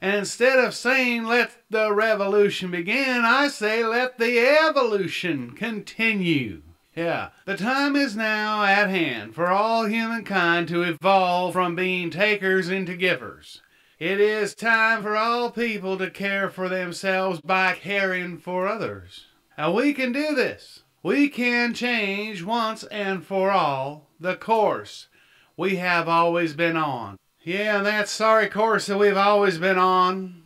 And instead of saying, let the revolution begin, I say, let the evolution continue. Yeah, the time is now at hand for all humankind to evolve from being takers into givers. It is time for all people to care for themselves by caring for others. Now we can do this. We can change once and for all the course we have always been on. Yeah, that sorry course that we've always been on.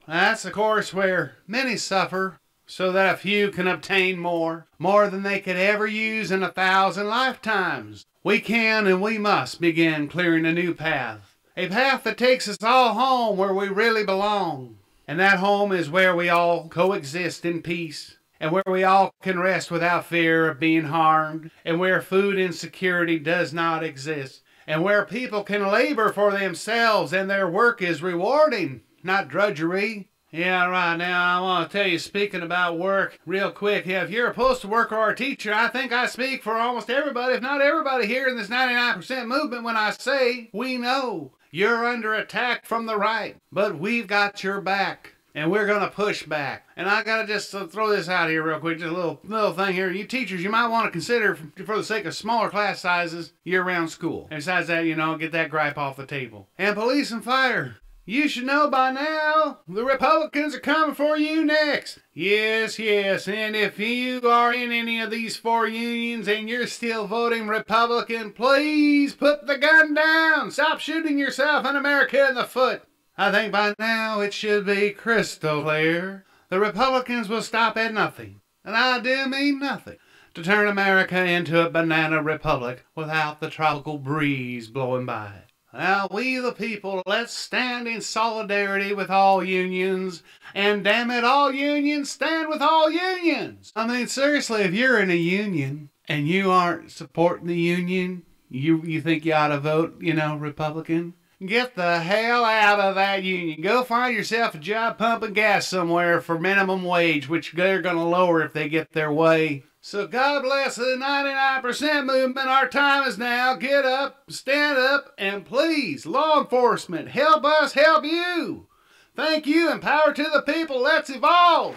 That's a course where many suffer so that a few can obtain more than they could ever use in 1,000 lifetimes. We can and we must begin clearing a new path. A path that takes us all home where we really belong. And that home is where we all coexist in peace. And where we all can rest without fear of being harmed. And where food insecurity does not exist. And where people can labor for themselves and their work is rewarding, not drudgery. Yeah, right. Now, I want to tell you, speaking about work, real quick, yeah, if you're a postal worker or a teacher, I think I speak for almost everybody, if not everybody here in this 99% movement when I say, we know you're under attack from the right, but we've got your back. And we're going to push back. And I got to just throw this out here real quick, just a little thing here. You teachers, you might want to consider, for the sake of smaller class sizes, year-round school. And besides that, get that gripe off the table. And police and fire. You should know by now, the Republicans are coming for you next. Yes, and if you are in any of these 4 unions and you're still voting Republican, please put the gun down. Stop shooting yourself and America in the foot. I think by now it should be crystal clear. The Republicans will stop at nothing, and I do mean nothing, to turn America into a banana republic without the tropical breeze blowing by. Now, we the people, let's stand in solidarity with all unions, and damn it, all unions stand with all unions. I mean, seriously, if you're in a union and you aren't supporting the union, you think you ought to vote, Republican? Get the hell out of that union. Go find yourself a job pumping gas somewhere for minimum wage, which they're going to lower if they get their way. So God bless the 99% movement. Our time is now. Get up, stand up, and please, law enforcement, help us help you. Thank you, and power to the people. Let's evolve.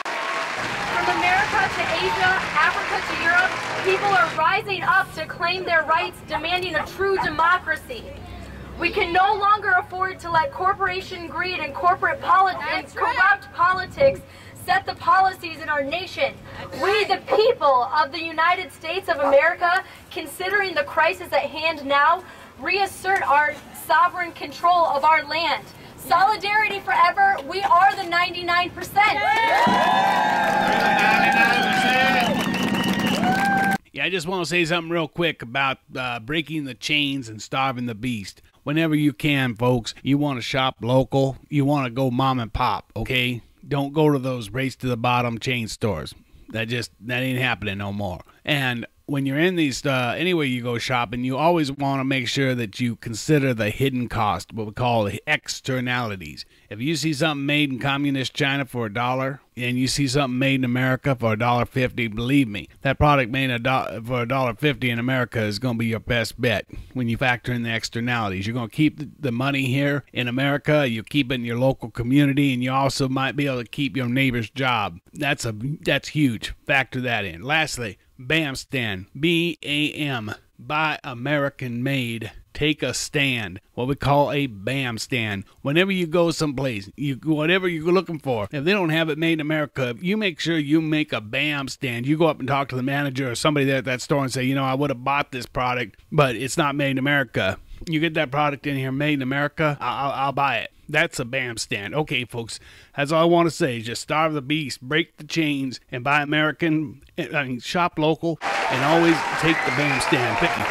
From America to Asia, Africa to Europe, people are rising up to claim their rights, demanding a true democracy. We can no longer afford to let corporation greed and corporate politics, corrupt politics, set the policies in our nation. We, the people of the United States of America, considering the crisis at hand now, reassert our sovereign control of our land. Solidarity forever, we are the 99%. Yeah, I just want to say something real quick about breaking the chains and starving the beast. Whenever you can, folks, you want to shop local, you want to go mom and pop, okay? Don't go to those race to the bottom chain stores. That ain't happening no more. And when you're in these, anywhere you go shopping, you always want to make sure that you consider the hidden cost, what we call the externalities. If you see something made in communist China for $1 and you see something made in America for $1.50, believe me, that product made for $1.50 in America is going to be your best bet when you factor in the externalities. You're going to keep the money here in America, you keep it in your local community, and you also might be able to keep your neighbor's job. That's huge. Factor that in. Lastly, BAM stand. B-A-M. Buy American made. Take a stand. What we call a BAM stand. Whenever you go someplace, whatever you're looking for, if they don't have it made in America, you make sure you make a BAM stand. You go up and talk to the manager or somebody there at that store and say, I would have bought this product, but it's not made in America. You get that product in here made in America, I'll buy it. That's a BAM stand. Okay, folks, that's all I want to say. Just starve the beast, break the chains, and buy American, shop local, and always take the BAM stand. Thank you.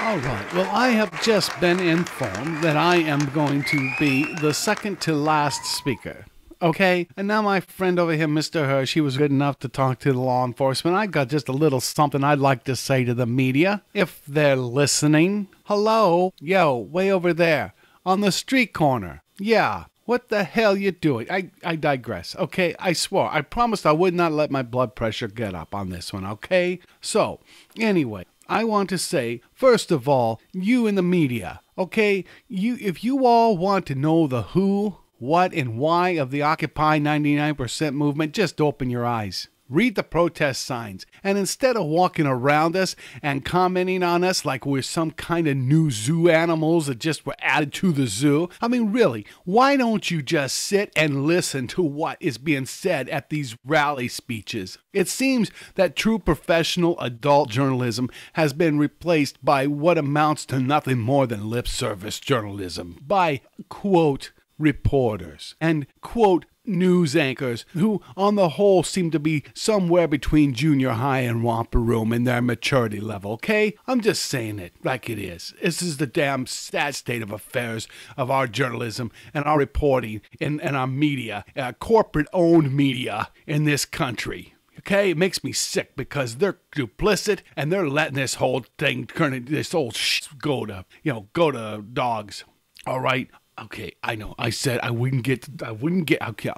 All right. Well, I have just been informed that I am going to be the second to last speaker. Okay? And now my friend over here, Mr. Hirsch, he was good enough to talk to the law enforcement. I got just a little something I'd like to say to the media, if they're listening. Hello? Yo, way over there, on the street corner. Yeah. What the hell you doing? I digress, okay? I swore. I promised I would not let my blood pressure get up on this one, okay? So, anyway, I want to say, first of all, you in the media, okay? If you all want to know the who, what, and why of the Occupy 99% movement, just open your eyes. read the protest signs, and instead of walking around us and commenting on us like we're some kind of new zoo animals that just were added to the zoo, I mean, really, why don't you just sit and listen to what is being said at these rally speeches? It seems that true professional adult journalism has been replaced by what amounts to nothing more than lip service journalism by, quote, reporters and, quote, news anchors who, on the whole, seem to be somewhere between junior high and romper room in their maturity level, okay? I'm just saying it like it is. This is the damn sad state of affairs of our journalism and our reporting and our media, corporate-owned media in this country. Okay, it makes me sick because they're duplicit and they're letting this whole thing, this whole go to dogs. All right. Okay, I know. I said I wouldn't get. Okay,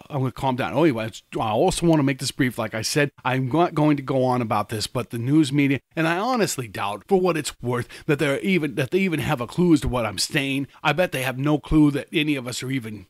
I'm going to calm down. Anyway, I also want to make this brief. Like I said, I'm not going to go on about this, but the news media, and I honestly doubt, for what it's worth, that they even have a clue as to what I'm saying. I bet they have no clue that any of us are even,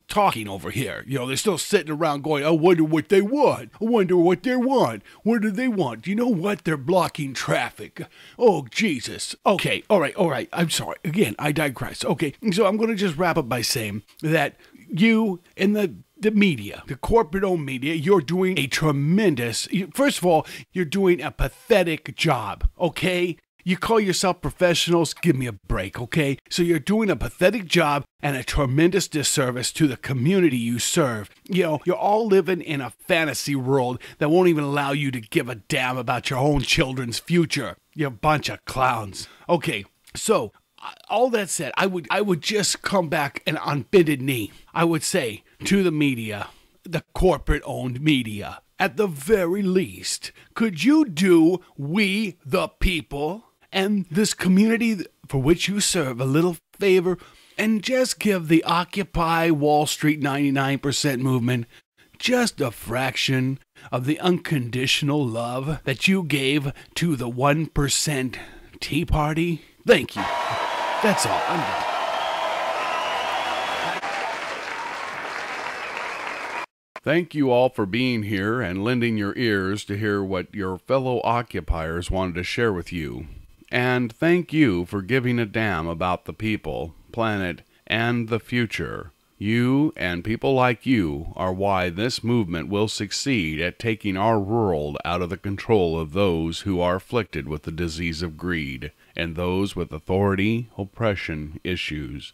talking over here. They're still sitting around going, I wonder what they want. I wonder what they want. What do they want? You know what? They're blocking traffic. Oh, Jesus. Okay, all right. I'm sorry. Again, I digress. Okay, so I'm going to just wrap up by saying that you in the media, the corporate-owned media, you're doing a tremendous, first of all, you're doing a pathetic job, okay? You call yourself professionals? Give me a break, okay? So you're doing a pathetic job and a tremendous disservice to the community you serve. You're all living in a fantasy world that won't even allow you to give a damn about your own children's future. You're a bunch of clowns. Okay, so all that said, I would just come back and on bended knee, I would say to the media, the corporate-owned media, at the very least, could you do we the people and this community for which you serve a little favor and just give the Occupy Wall Street 99% movement just a fraction of the unconditional love that you gave to the 1% Tea Party? Thank you. That's all. I'm done. Thank you all for being here and lending your ears to hear what your fellow occupiers wanted to share with you. And thank you for giving a damn about the people, planet, and the future. You and people like you are why this movement will succeed at taking our world out of the control of those who are afflicted with the disease of greed and those with authority, oppression issues.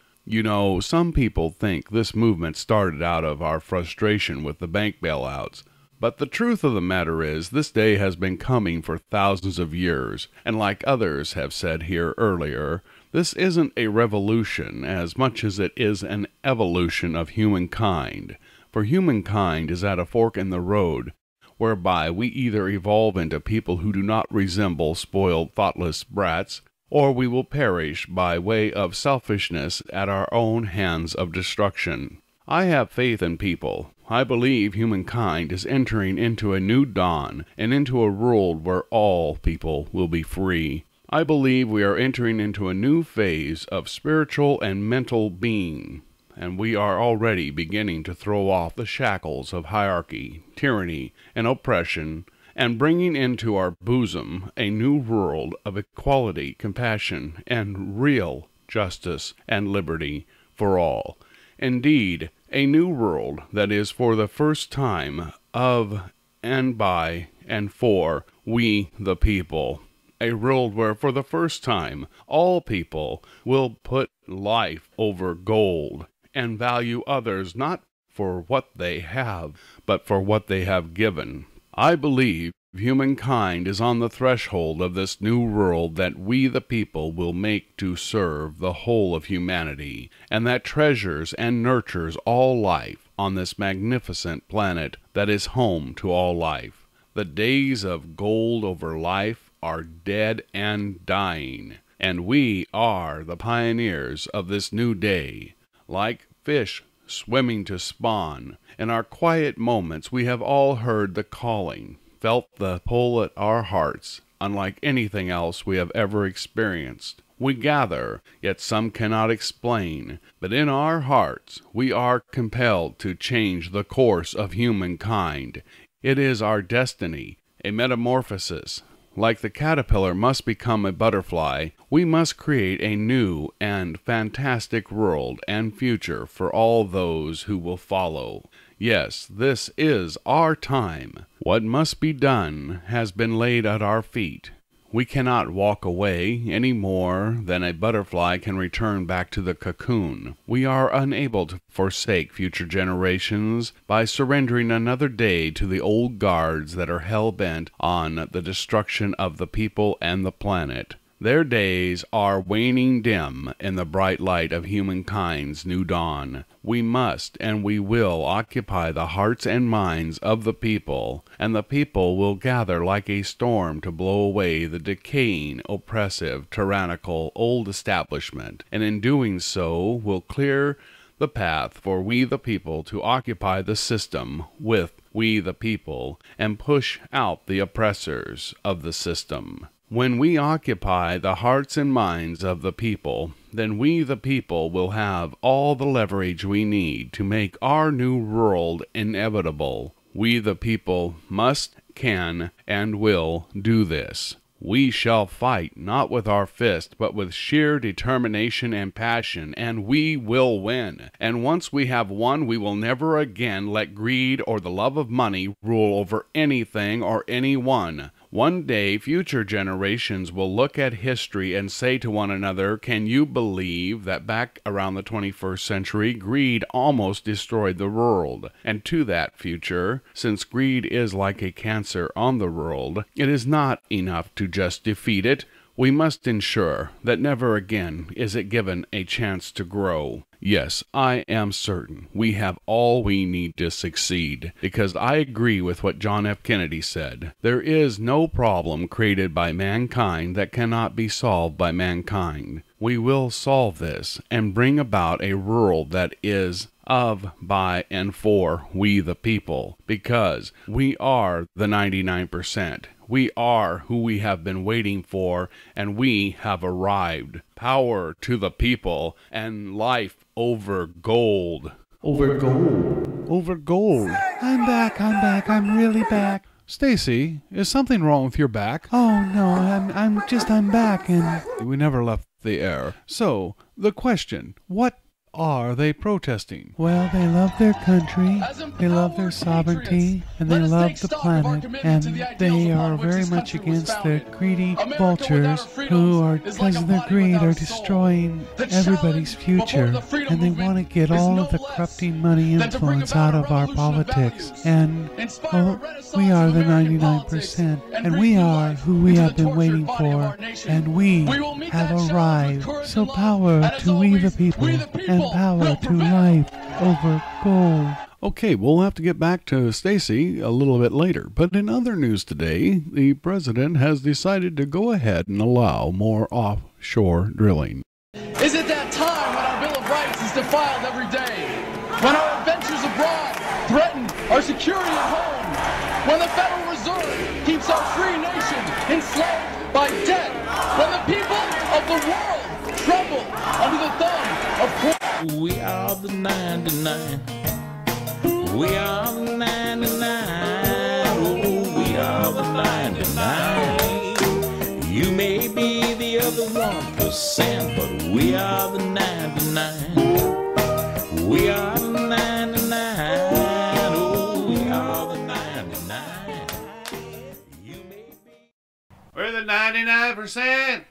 Some people think this movement started out of our frustration with the bank bailouts. But the truth of the matter is, this day has been coming for thousands of years, and like others have said here earlier, this isn't a revolution as much as it is an evolution of humankind. For humankind is at a fork in the road, whereby we either evolve into people who do not resemble spoiled, thoughtless brats, or we will perish by way of selfishness at our own hands of destruction. I have faith in people. I believe humankind is entering into a new dawn and into a world where all people will be free. I believe we are entering into a new phase of spiritual and mental being, and we are already beginning to throw off the shackles of hierarchy, tyranny, and oppression, and bringing into our bosom a new world of equality, compassion, and real justice and liberty for all. Indeed, a new world that is for the first time of and by and for we the people. A world where for the first time all people will put life over gold and value others not for what they have, but for what they have given. I believe humankind is on the threshold of this new world that we the people will make to serve the whole of humanity, and that treasures and nurtures all life on this magnificent planet that is home to all life. The days of gold over life are dead and dying, and we are the pioneers of this new day. Like fish swimming to spawn, in our quiet moments we have all heard the calling, felt the pull at our hearts, unlike anything else we have ever experienced. We gather, yet some cannot explain, but in our hearts we are compelled to change the course of humankind. It is our destiny, a metamorphosis. Like the caterpillar must become a butterfly, we must create a new and fantastic world and future for all those who will follow. Yes, this is our time. What must be done has been laid at our feet. We cannot walk away any more than a butterfly can return back to the cocoon. We are unable to forsake future generations by surrendering another day to the old guards that are hell-bent on the destruction of the people and the planet. Their days are waning dim in the bright light of humankind's new dawn. We must and we will occupy the hearts and minds of the people, and the people will gather like a storm to blow away the decaying, oppressive, tyrannical old establishment, and in doing so will clear the path for we the people to occupy the system with we the people and push out the oppressors of the system. When we occupy the hearts and minds of the people, then we the people will have all the leverage we need to make our new world inevitable. We the people must, can, and will do this. We shall fight not with our fist, but with sheer determination and passion, and we will win. And once we have won, we will never again let greed or the love of money rule over anything or anyone. One day, future generations will look at history and say to one another, can you believe that back around the 21st century, greed almost destroyed the world? And to that future, since greed is like a cancer on the world, it is not enough to just defeat it. We must ensure that never again is it given a chance to grow. Yes, I am certain we have all we need to succeed, because I agree with what John F. Kennedy said. There is no problem created by mankind that cannot be solved by mankind. We will solve this and bring about a world that is of, by, and for we the people, because we are the 99%. We are who we have been waiting for, and we have arrived. Power to the people, and life over gold. Over gold. Over gold. I'm back, I'm really back. Stacy, is something wrong with your back? Oh no, I'm back, and we never left the air. So, the question, what are they protesting? Well, they love their country, they love their sovereignty, and they love the planet, and they are very much against the greedy vultures who are, because of their greed, are destroying everybody's future, and they want to get all of the corrupting money influence out of our politics. And, well, we are the 99%, and we are who we have been waiting for, and we have arrived. So power to we the people, and power to life over gold. Okay, we'll have to get back to Stacy a little bit later. But in other news today, the president has decided to go ahead and allow more offshore drilling. Is it that time when our Bill of Rights is defiled every day? When our adventures abroad threaten our security at home? When the Federal Reserve keeps our free nation enslaved by debt? When the people of the world tremble under the thumb of corporate? We are the 99. We are the 99. Oh, we are the 99. You may be the other 1%, but we are the 99. We are the 99. Oh, we are the 99. You may be. We're the 99%.